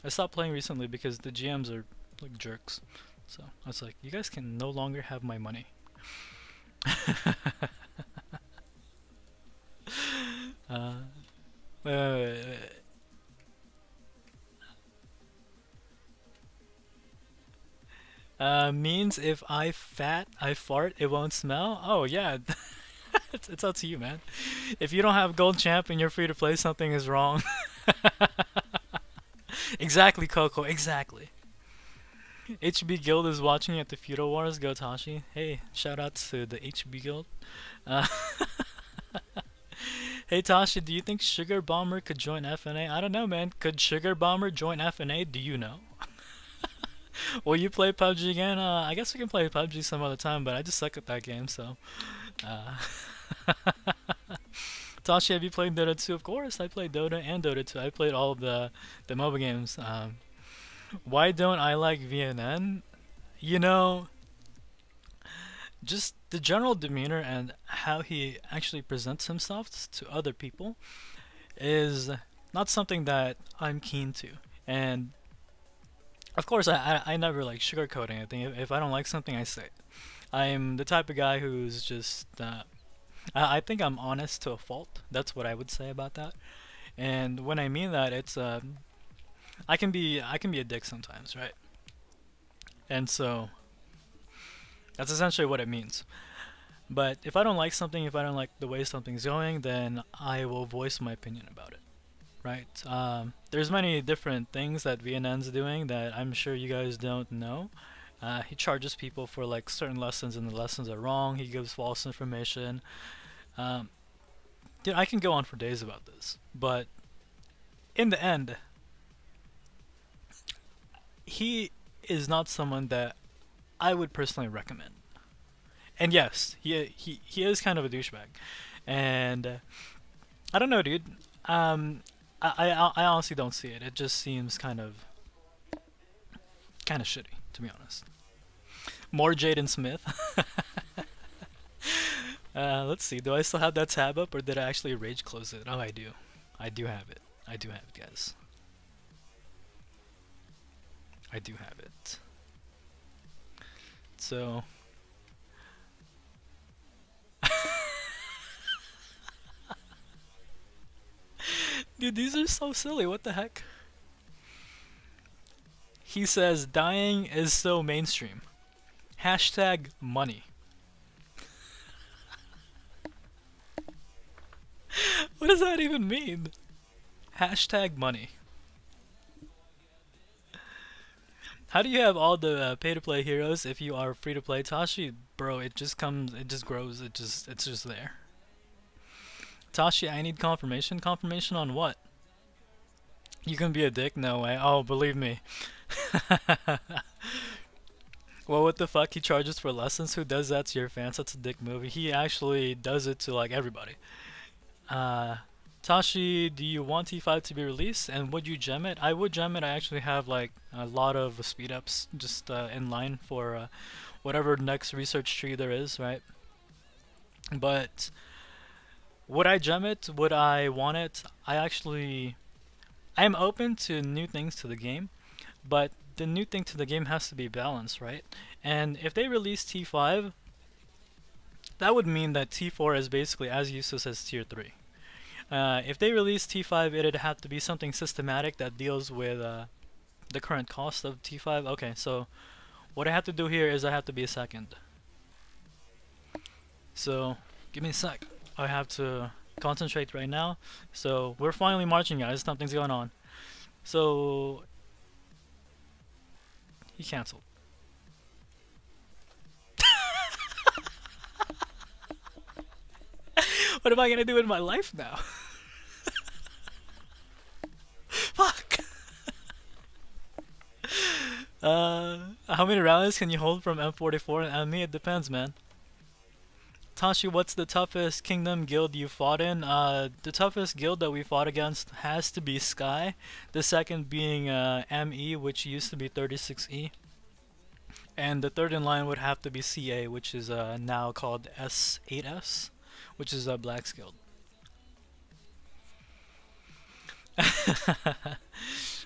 I stopped playing recently because the GMs are like jerks. So I was like, you guys can no longer have my money. Wait. Means if I fart, it won't smell? Oh yeah, it's up to you, man. If you don't have gold champ and you're free to play, something is wrong. Exactly, Coco, exactly. HB Guild is watching at the Feudal Wars. Go Tashi. Hey, shout out to the HB Guild. Uh, hey Tashi, do you think Sugar Bomber could join FNA? I don't know, man. Could Sugar Bomber join FNA? Do you know? Will you play PUBG again? I guess we can play PUBG some other time, but I just suck at that game, so. Tashi, have you played Dota 2? Of course, I played Dota and Dota 2. I played all of the MOBA games. Why don't I like VNN? You know, just the general demeanor and how he actually presents himself to other people is not something that I'm keen to. And of course, I never like sugarcoat anything. If I don't like something, I say it. I'm the type of guy who's just I think I'm honest to a fault. That's what I would say about that. And when I mean that, it's I can be a dick sometimes, right? And so that's essentially what it means. But if I don't like something, if I don't like the way something's going, then I will voice my opinion about it, right? There's many different things that VNN's doing that I'm sure you guys don't know. He charges people for like certain lessons and the lessons are wrong. He gives false information. Dude, I can go on for days about this, but in the end, he is not someone that I would personally recommend. And yes, he is kind of a douchebag, and I don't know, dude. I honestly don't see it. It just seems kind of shitty, to be honest. More Jaden Smith. Let's see. Do I still have that tab up, or did I actually rage close it? Oh, I do. I do have it. I do have it, guys. I do have it. So, Dude, these are so silly. What the heck? He says dying is so mainstream. Hashtag money. What does that even mean? Hashtag money. How do you have all the pay-to-play heroes if you are free-to-play? Tashi, bro, it just comes, it just grows, it's just there. Tashi, I need confirmation. Confirmation on what? You can be a dick? No way. Oh, believe me. Well, what the fuck? He charges for lessons? Who does that to your fans? That's a dick move. He actually does it to like everybody. Tashi, do you want T5 to be released? And would you gem it? I would gem it. I actually have like a lot of speed ups just in line for whatever next research tree there is, right? But would I gem it? Would I want it? I am open to new things to the game, but the new thing to the game has to be balanced, right? And if they release T5, that would mean that T4 is basically as useless as Tier 3. If they release T5, it'd have to be something systematic that deals with the current cost of T5. Okay, so what I have to do here is I have to be a second. So, give me a sec. I have to concentrate right now. So, we're finally marching, guys. Something's going on. So, he canceled. What am I gonna do in my life now? Fuck! How many rallies can you hold from M44 and ME? It depends, man. Tashi, what's the toughest kingdom guild you fought in? The toughest guild that we fought against has to be Sky. The second being ME, which used to be 36E. And the third in line would have to be CA, which is now called S8S, which is a Black's Guild.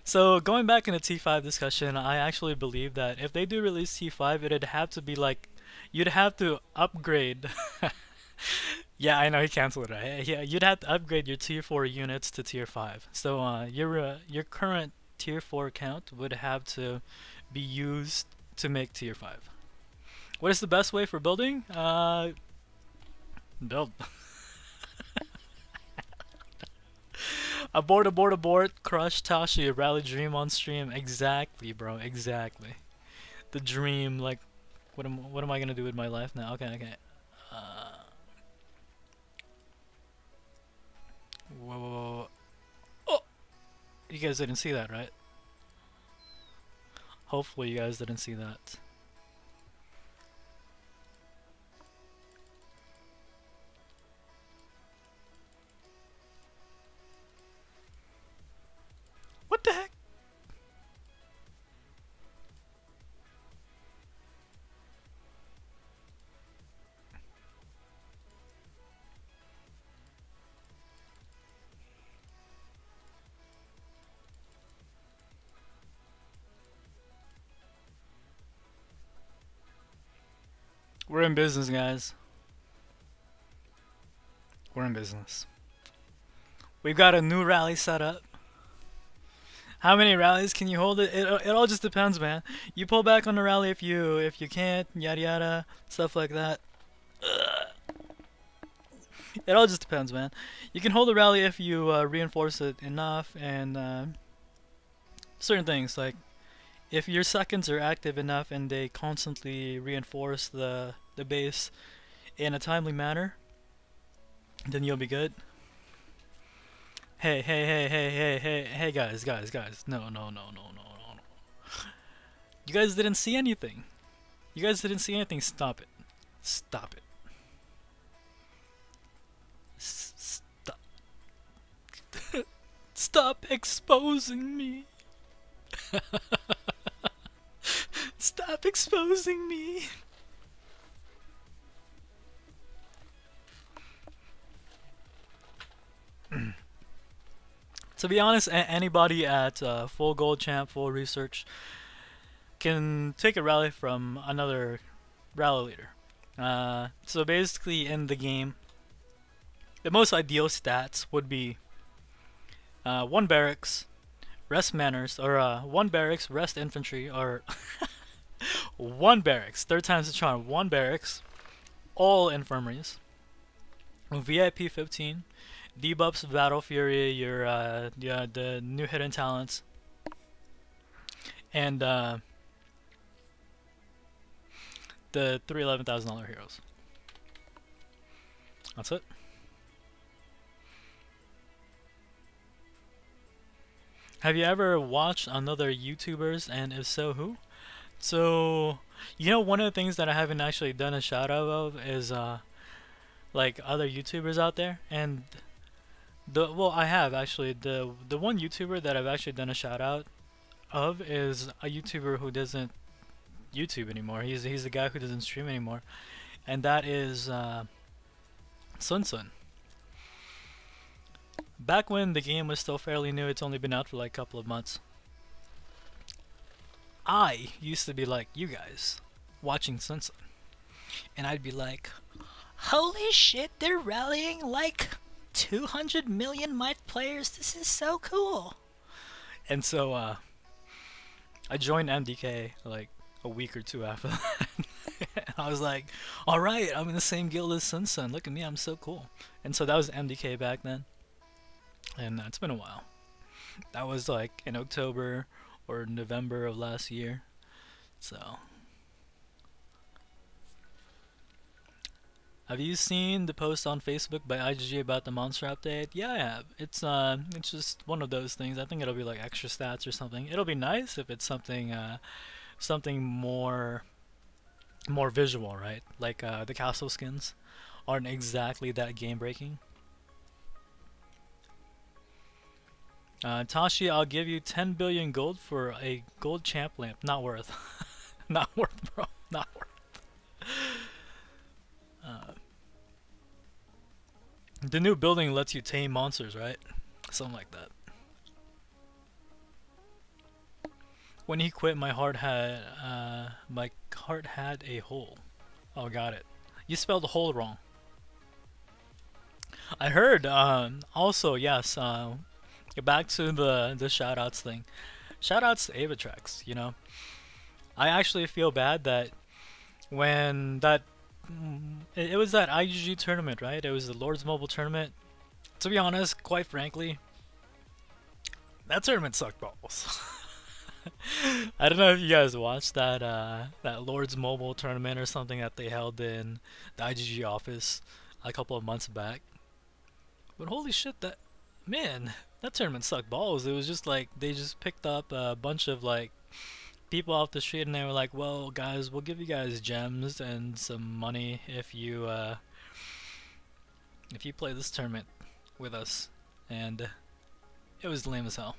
So going back in the T5 discussion, I actually believe that if they do release T5, it'd have to be like, you'd have to upgrade. Yeah, I know he canceled it, right? Yeah, you'd have to upgrade your Tier 4 units to Tier 5. So your current Tier 4 count would have to be used to make Tier 5. What is the best way for building? Build. Abort, abort, abort, crush Tashi, rally dream on stream. Exactly, bro, exactly. The dream, like, what am I gonna do with my life now? Okay. Whoa. Oh! You guys didn't see that, right? Hopefully you guys didn't see that. What the heck? We're in business, guys. We're in business. We've got a new rally set up. How many rallies can you hold? It all just depends, man. You pull back on the rally if you can't, yada yada, stuff like that. It all just depends, man. You can hold a rally if you reinforce it enough, and certain things like if your seconds are active enough and they constantly reinforce the base in a timely manner, then you'll be good. Hey, guys. No. You guys didn't see anything. Stop it. Stop. Stop exposing me. Stop exposing me. To be honest, anybody at full gold champ, full research can take a rally from another rally leader. So basically in the game, the most ideal stats would be 1 barracks, rest manners, or 1 barracks, rest infantry, or 1 barracks, third time's the charm, 1 barracks, all infirmaries, VIP 15, debuffs, battle fury, your the new hidden talents, and the 3 $11,000 heroes. That's it. Have you ever watched another YouTubers, and if so, who? So, you know, one of the things that I haven't actually done a shout out of is like other YouTubers out there, and I have actually the one YouTuber that I've actually done a shout out of is a YouTuber who doesn't YouTube anymore. He's the guy who doesn't stream anymore, and that is Sun. Back when the game was still fairly new, it's only been out for like a couple of months. I used to be like you guys, watching Sun, and I'd be like, holy shit, they're rallying like 200 million Myth players, this is so cool. And so I joined MDK like a week or two after that. I was like, alright, I'm in the same guild as Sun, look at me, I'm so cool. And so that was MDK back then, and it's been a while. That was like in October or November of last year. So, have you seen the post on Facebook by IGG about the monster update? Yeah, I have. It's just one of those things. I think it'll be like extra stats or something. It'll be nice if it's something something more visual, right? Like the castle skins aren't exactly that game breaking. Tashi, I'll give you 10 billion gold for a gold champ lamp. Not worth. Not worth, bro. Not worth. The new building lets you tame monsters, right? Something like that. When he quit, my heart had a hole. Oh, got it. You spelled the hole wrong. I heard. Also, yes. Back to the shoutouts thing. Shoutouts to Avatrax. You know, I actually feel bad that when that it was that IGG tournament, right? It was the Lords Mobile tournament. To be honest, quite frankly, that tournament sucked balls. I don't know if you guys watched that that Lords Mobile tournament or something that they held in the IGG office a couple of months back. But holy shit, that tournament sucked balls. It was just like they just picked up a bunch of like people off the street and they were like, well guys, we'll give you guys gems and some money if you play this tournament with us, and it was lame as hell.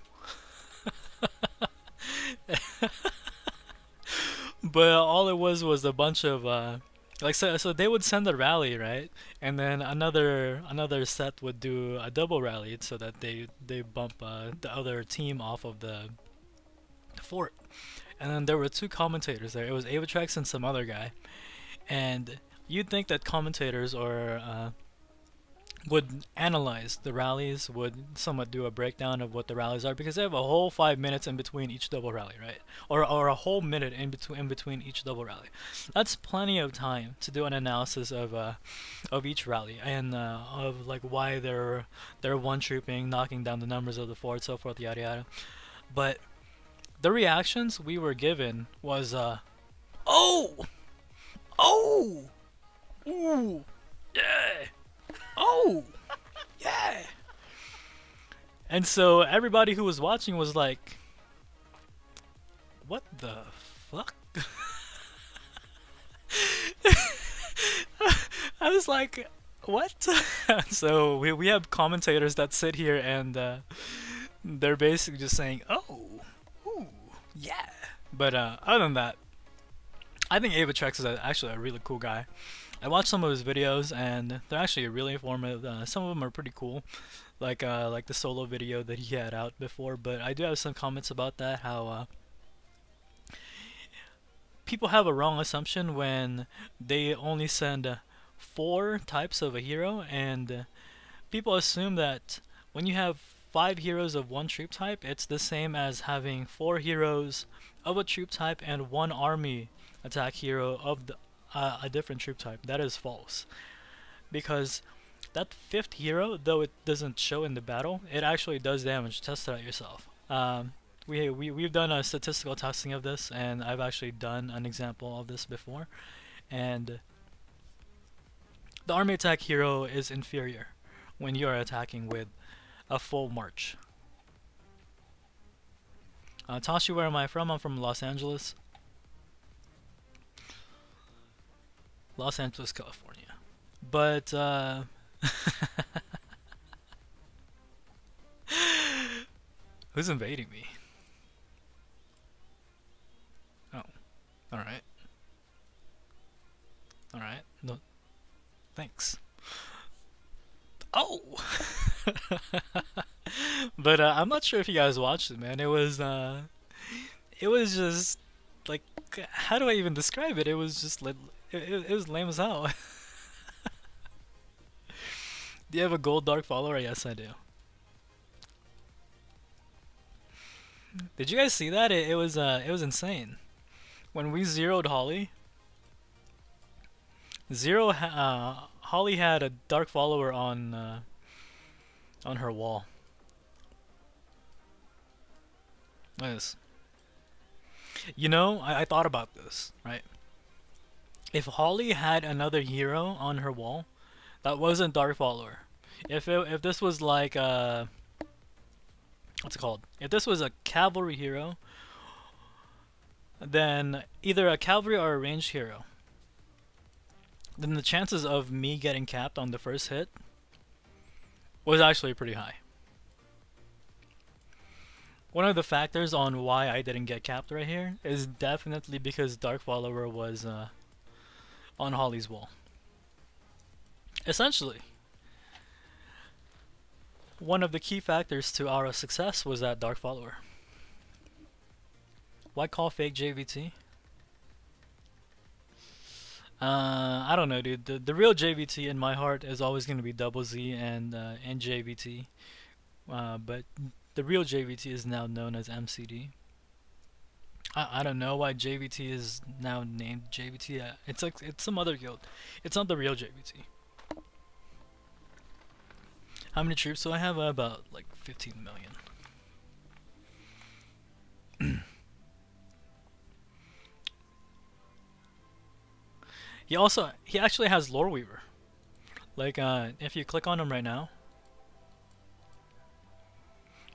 But all it was a bunch of like so they would send a rally, right, and then another set would do a double rally so that they bump the other team off of the fort. And then there were 2 commentators there. It was Avatrax and some other guy, and you'd think that commentators or would analyze the rallies, would somewhat do a breakdown of what the rallies are, because they have a whole 5 minutes in between each double rally, right? Or a whole minute in between each double rally. That's plenty of time to do an analysis of each rally and of like why they're one trooping, knocking down the numbers of the fort, so forth, yada yada. But the reactions we were given was oh, ooh, yeah. Oh, yeah. And so everybody who was watching was like, what the fuck? I was like, what? So we have commentators that sit here and they're basically just saying, oh, ooh, yeah. But other than that, I think Avatrax is actually a really cool guy. I watched some of his videos and they're actually really informative. Some of them are pretty cool, like the solo video that he had out before. But I do have some comments about that, how people have a wrong assumption when they only send 4 types of a hero, and people assume that when you have 5 heroes of one troop type, it's the same as having 4 heroes of a troop type and 1 army attack hero of a different troop type. That is false. Because that 5th hero, though it doesn't show in the battle, it actually does damage. Test it out yourself. We've done a statistical testing of this, and I've actually done an example of this before. And the army attack hero is inferior when you are attacking with a full march. Tashi, where am I from? I'm from Los Angeles. Los Angeles, California. But, who's invading me? Oh, alright. Alright, no, thanks. Oh! But, I'm not sure if you guys watched it, man. It was just, like, how do I even describe it? It was just, it was lame as hell. Do you have a gold dark follower? Yes, I do. Did you guys see that? It was insane. When we zeroed Holly, Holly had a dark follower on her wall. Look at this. You know, I thought about this, right? If Holly had another hero on her wall that wasn't dark follower, if this was like what's it called? If this was a cavalry hero, then either a cavalry or a ranged hero, then the chances of me getting capped on the first hit was actually pretty high. One of the factors on why I didn't get capped right here is definitely because dark follower was on Holly's wall. Essentially, one of the key factors to our success was that dark follower. Why call fake JVT? I don't know, dude. The real JVT in my heart is always going to be Double Z and JVT. But the real JVT is now known as MCD. I don't know why JVT is now named JVT. It's like it's some other guild. It's not the real JVT. How many troops do I have? About like 15 million. He actually has Lore Weaver. Like if you click on him right now,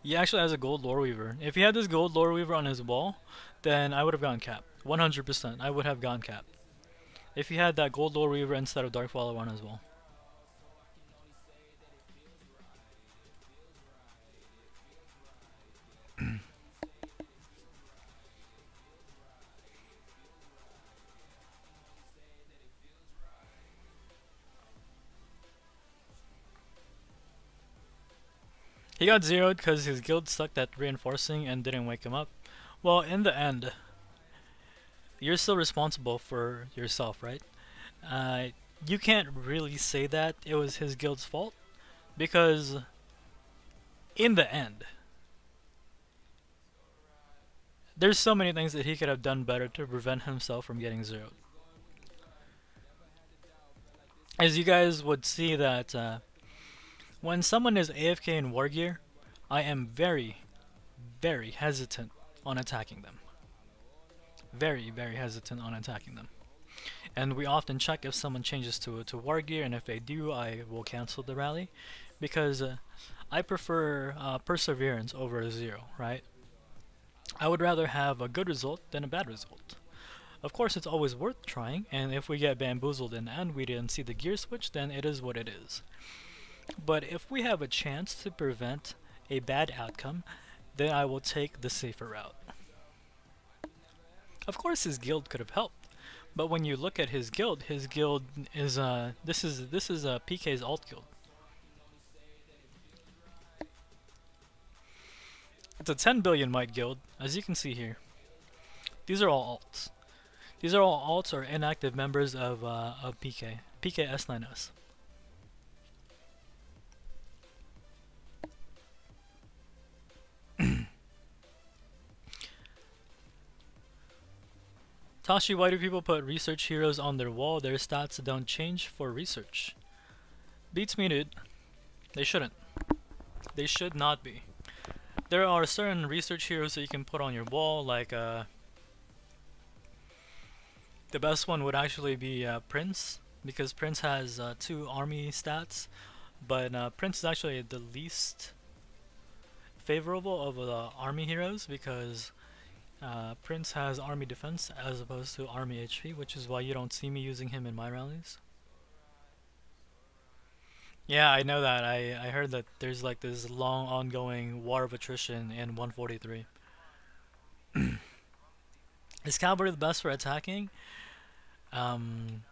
he actually has a gold Lore Weaver. If he had this gold Lore Weaver on his wall, then I would have gotten capped. 100%, I would have gotten capped. If he had that gold Lore Weaver instead of Dark Follower on his wall. He got zeroed because his guild stuck that reinforcing and didn't wake him up. Well, in the end, you're still responsible for yourself, right? You can't really say that it was his guild's fault, because in the end, there's so many things that he could have done better to prevent himself from getting zeroed. As you guys would see that when someone is AFK in war gear, I am very, very hesitant on attacking them. Very, very hesitant on attacking them. And we often check if someone changes to war gear, and if they do, I will cancel the rally, because I prefer perseverance over a zero, right? I would rather have a good result than a bad result. Of course, it's always worth trying, and if we get bamboozled in the end, we didn't see the gear switch, then it is what it is. But if we have a chance to prevent a bad outcome, then I will take the safer route. Of course, his guild could have helped, but when you look at his guild is this is PK's alt guild. It's a 10 billion might guild, as you can see here. These are all alts. These are all alts or inactive members of PK S9S. Tashi, why do people put research heroes on their wall? Their stats don't change for research. Beats me, dude. They shouldn't. They should not be. There are certain research heroes that you can put on your wall, like the best one would actually be Prince, because Prince has 2 army stats, but Prince is actually the least favorable of the army heroes because Prince has army defense as opposed to army HP, which is why you don't see me using him in my rallies. Yeah, I know that. I heard that there's like this long ongoing war of attrition in 143. Is cavalry the best for attacking? Um,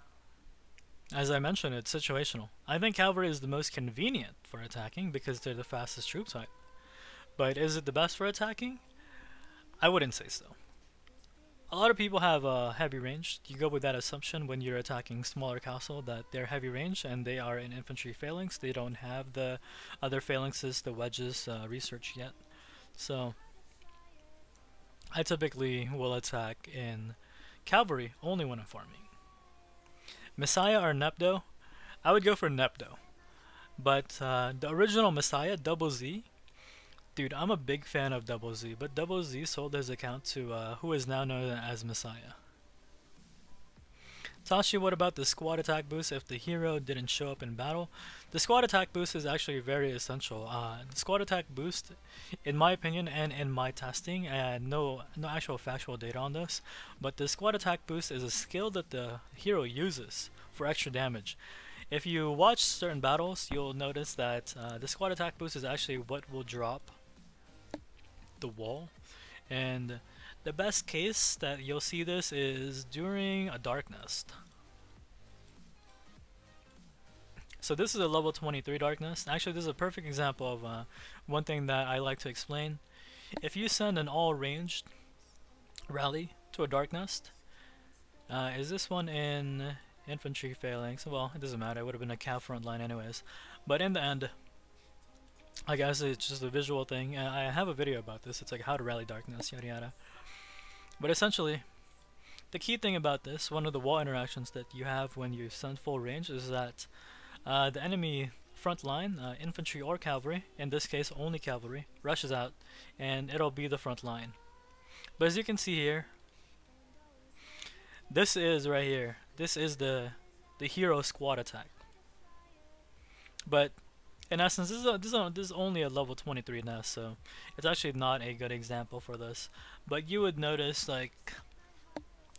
as I mentioned, it's situational. I think cavalry is the most convenient for attacking because they're the fastest troop type. But is it the best for attacking? I wouldn't say so. A lot of people have heavy range. You go with that assumption when you're attacking smaller castle that they're heavy range and they are in infantry phalanx. They don't have the other phalanxes, the wedges, research yet. So I typically will attack in cavalry only when I'm farming. Messiah or Nepdo? I would go for Nepdo. But the original Messiah, Double Z, dude, I'm a big fan of Double Z, but Double Z sold his account to who is now known as Messiah. Tashi, what about the squad attack boost if the hero didn't show up in battle? The squad attack boost is actually very essential. The squad attack boost, in my opinion and in my testing, no actual factual data on this, but the squad attack boost is a skill that the hero uses for extra damage. If you watch certain battles, you'll notice that the squad attack boost is actually what will drop the wall, and the best case that you'll see this is during a dark nest. So this is a level 23 dark nest. Actually, this is a perfect example of one thing that I like to explain. If you send an all ranged rally to a dark nest, is this one in infantry phalanx? Well, it doesn't matter, it would have been a cav front line anyways, but in the end, I guess it's just a visual thing. I have a video about this. It's like how to rally darkness, yada yada. But essentially, the key thing about this, one of the wall interactions that you have when you send full range, is that the enemy front line, infantry or cavalry, in this case only cavalry, rushes out, and it'll be the front line. But as you can see here, this is right here. This is the hero squad attack. But in essence, this is only a level 23 nest, so it's actually not a good example for this. But you would notice, like,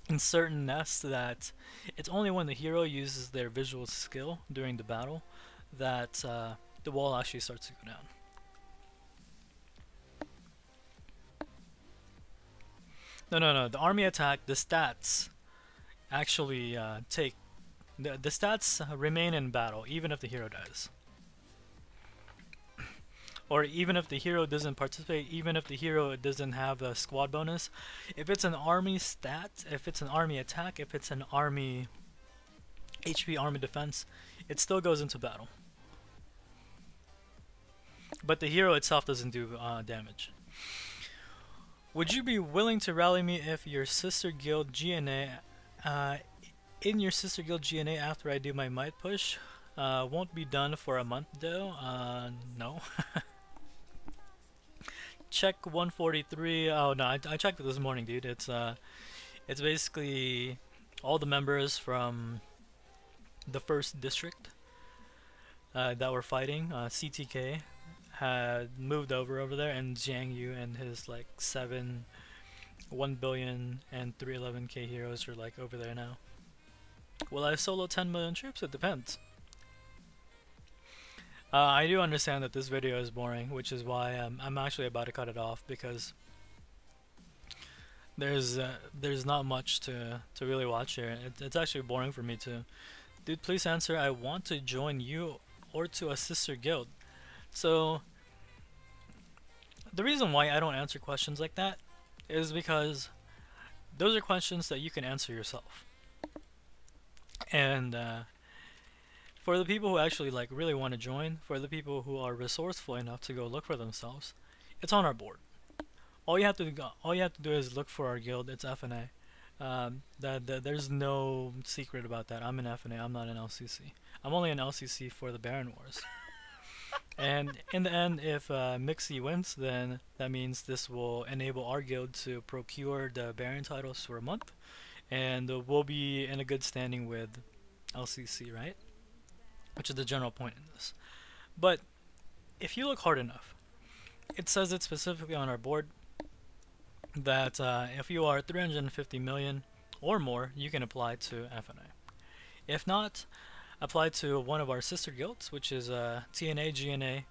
in certain nests that it's only when the hero uses their visual skill during the battle that the wall actually starts to go down. No, the army attack, the stats actually the stats remain in battle even if the hero dies. Or even if the hero doesn't participate, even if the hero doesn't have a squad bonus. If it's an army stat, if it's an army attack, if it's an army HP army defense, it still goes into battle. But the hero itself doesn't do damage. Would you be willing to rally me if your sister guild GNA, in your sister guild GNA after I do my might push? Won't be done for a month though. No. Check 143. Oh no, I checked it this morning, dude. It's basically all the members from the first district that were fighting. CTK had moved over there, and Jiang Yu and his like 1 billion and 311k heroes are like over there now. Will I solo 10 million troops? It depends. I do understand that this video is boring, which is why I'm actually about to cut it off, because there's not much to really watch here. It's actually boring for me too. Dude, please answer. I want to join you or to a sister guild. So the reason why I don't answer questions like that is because those are questions that you can answer yourself. And for the people who actually like really want to join, for the people who are resourceful enough to go look for themselves, it's on our board. All you have to do is look for our guild. It's FNA. There's no secret about that. I'm an FNA. I'm not an LCC. I'm only an LCC for the Baron Wars. And in the end, if Mixie wins, then that means this will enable our guild to procure the Baron titles for a month, and we'll be in a good standing with LCC, right? Which is the general point in this. But if you look hard enough, it says it specifically on our board that if you are 350 million or more, you can apply to FNA. If not, apply to one of our sister guilds, which is TNA, GNA,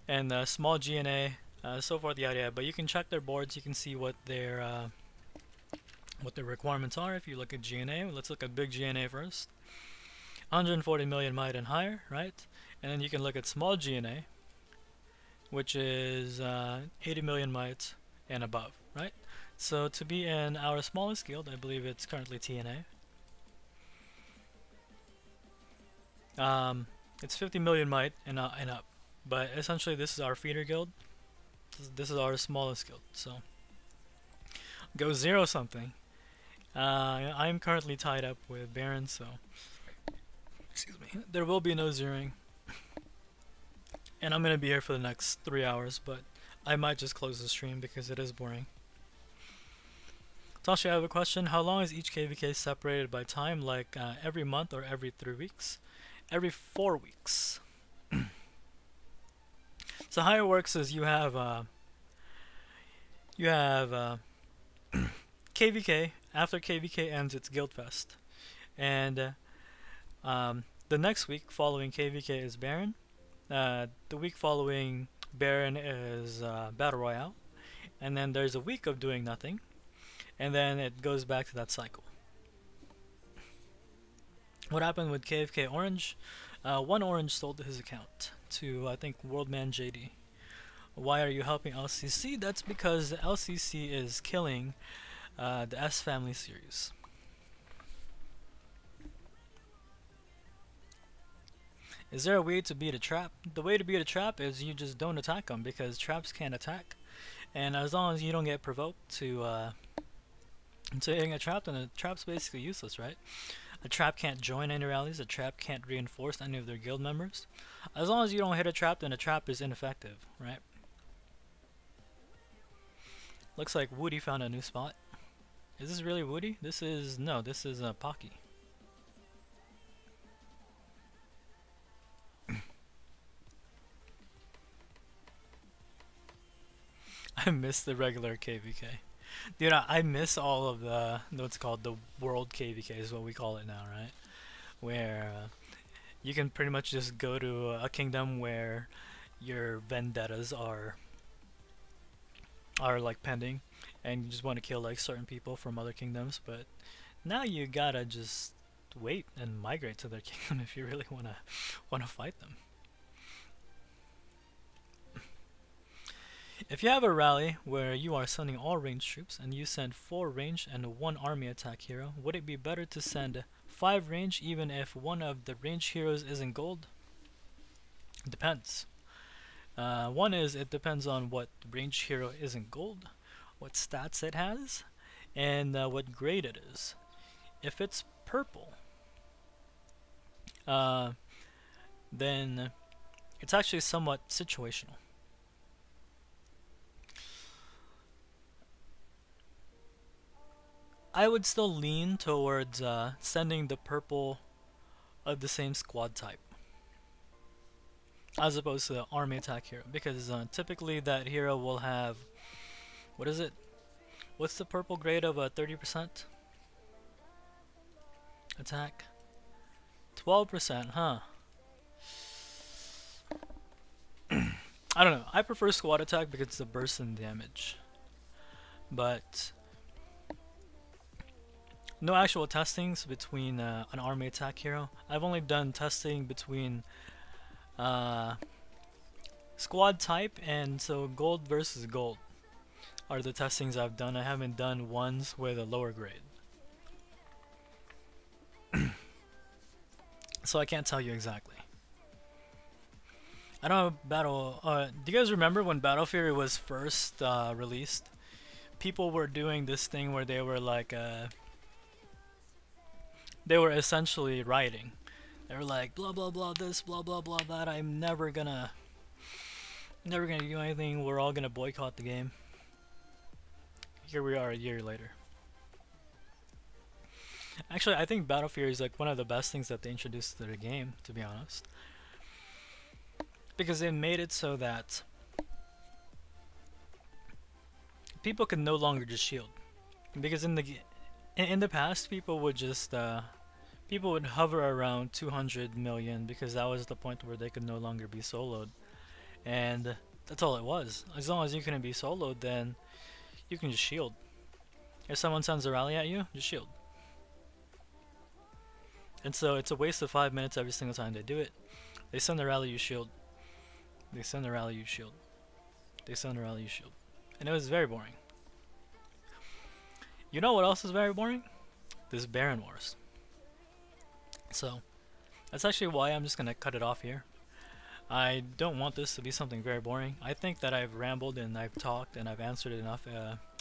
and small GNA, so forth, yada yada. But you can check their boards. You can see what their requirements are. If you look at GNA, let's look at big GNA first. 140 million might and higher, right? And then you can look at small GNA, which is 80 million might and above, right? So to be in our smallest guild, I believe it's currently TNA. It's 50 million might and up, but essentially this is our feeder guild. This is our smallest guild. So go 0 something. I'm currently tied up with Baron, so excuse me. There will be no zeroing, and I'm gonna be here for the next 3 hours, but I might just close the stream because it is boring. Tashi, I have a question. How long is each KVK separated by time? Like every month or every 3 weeks? Every 4 weeks. So how it works is you have KVK. After KVK ends, it's Guildfest, and the next week following KVK is Baron. The week following Baron is Battle Royale, and then there's a week of doing nothing, and then it goes back to that cycle. What happened with KFK Orange? One Orange sold his account to, I think, Worldman JD. Why are you helping LCC? That's because LCC is killing the S Family series. Is there a way to beat a trap? The way to beat a trap is you just don't attack them, because traps can't attack. And as long as you don't get provoked to hitting a trap, then a trap's basically useless, right? A trap can't join any rallies, a trap can't reinforce any of their guild members. As long as you don't hit a trap, then a trap is ineffective, right? Looks like Woody found a new spot. Is this really Woody? This is Pocky. I miss the regular KVK. Dude, I miss all of the, what's called the world KVK is what we call it now, right? Where you can pretty much just go to a kingdom where your vendettas are like pending, and you just want to kill like certain people from other kingdoms. But now you gotta just wait and migrate to their kingdom if you really wanna fight them. If you have a rally where you are sending all ranged troops and you send 4 range and 1 army attack hero, would it be better to send 5 range even if one of the range heroes isn't gold? It depends. One is, it depends on what range hero isn't gold, what stats it has, and what grade it is. If it's purple, then it's actually somewhat situational. I would still lean towards sending the purple of the same squad type as opposed to the army attack hero, because typically that hero will have, what is it? What's the purple grade of 30% attack? 12%, huh? I don't know. I prefer squad attack because it's the burst in damage, but no actual testings between an army attack hero. I've only done testing between squad type, and so gold versus gold are the testings I've done. I haven't done ones with a lower grade. So I can't tell you exactly. I don't know Battle... do you guys remember when Battle Fury was first released? people were doing this thing where they were like, they were essentially writing. They were like, blah blah blah this, blah blah blah that. I'm never gonna do anything. We're all gonna boycott the game. Here we are a year later. Actually, I think Battlefield is like one of the best things that they introduced to the game, to be honest, because they made it so that people can no longer just shield. Because in the past, people would just people would hover around 200 million because that was the point where they could no longer be soloed, and that's all it was. As long as you couldn't be soloed, then you can just shield. If someone sends a rally at you, just shield. And so it's a waste of 5 minutes every single time they do it. They send a rally, you shield. They send a rally, you shield. They send a rally, you shield. And it was very boring. You know what else is very boring? This Baron Wars. So that's actually why I'm just gonna cut it off here. I don't want this to be something very boring. I think that I've rambled and I've talked and I've answered enough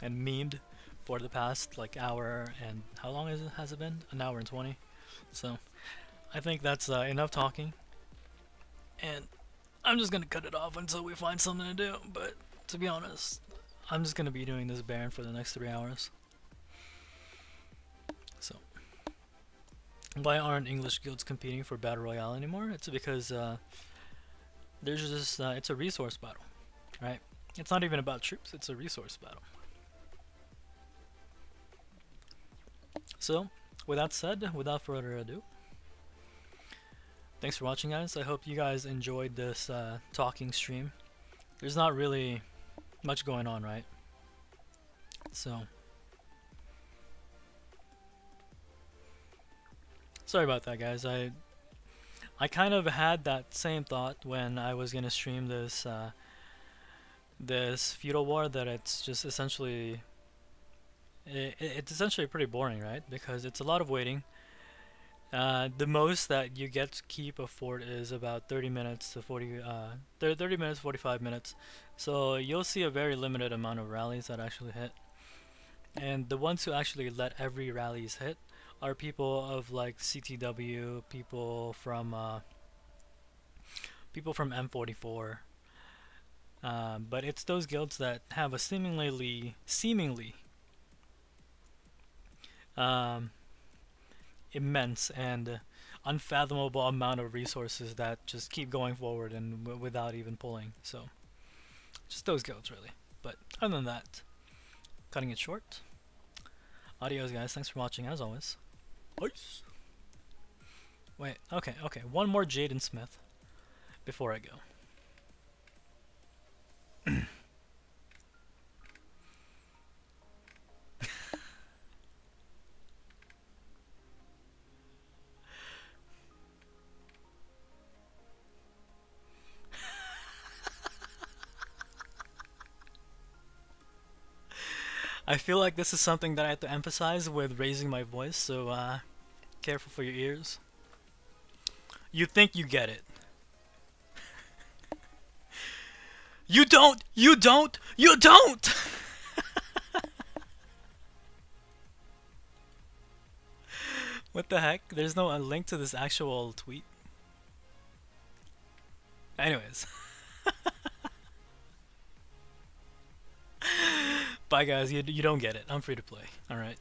and memed for the past like hour and how long has it been? An hour and 20. So I think that's enough talking, and I'm just gonna cut it off until we find something to do. But to be honest, I'm just gonna be doing this Baron for the next 3 hours. So why aren't English guilds competing for Battle Royale anymore? It's because there's just it's a resource battle, right? It's not even about troops, it's a resource battle. So with that said, without further ado, thanks for watching, guys. I hope you guys enjoyed this talking stream. There's not really much going on, right? So sorry about that, guys. I kind of had that same thought when I was gonna stream this this Feudal War, that it's just essentially it's essentially pretty boring, right? Because it's a lot of waiting. The most that you get to keep a fort is about 30 minutes to 30 minutes, 45 minutes. So you'll see a very limited amount of rallies that actually hit. And the ones who actually let every rallies hit are people of like CTW, people from M44. But it's those guilds that have a seemingly immense and unfathomable amount of resources that just keep going forward and without even pulling. So just those guilds, really. But other than that, cutting it short. Adios, guys. Thanks for watching, as always. Peace. Wait, okay, one more Jaden Smith before I go. I feel like this is something that I have to emphasize with raising my voice, so careful for your ears. You think you get it. You don't! You don't! You don't! What the heck? There's no link to this actual tweet. Anyways. Bye, guys. You don't get it. I'm free to play. Alright.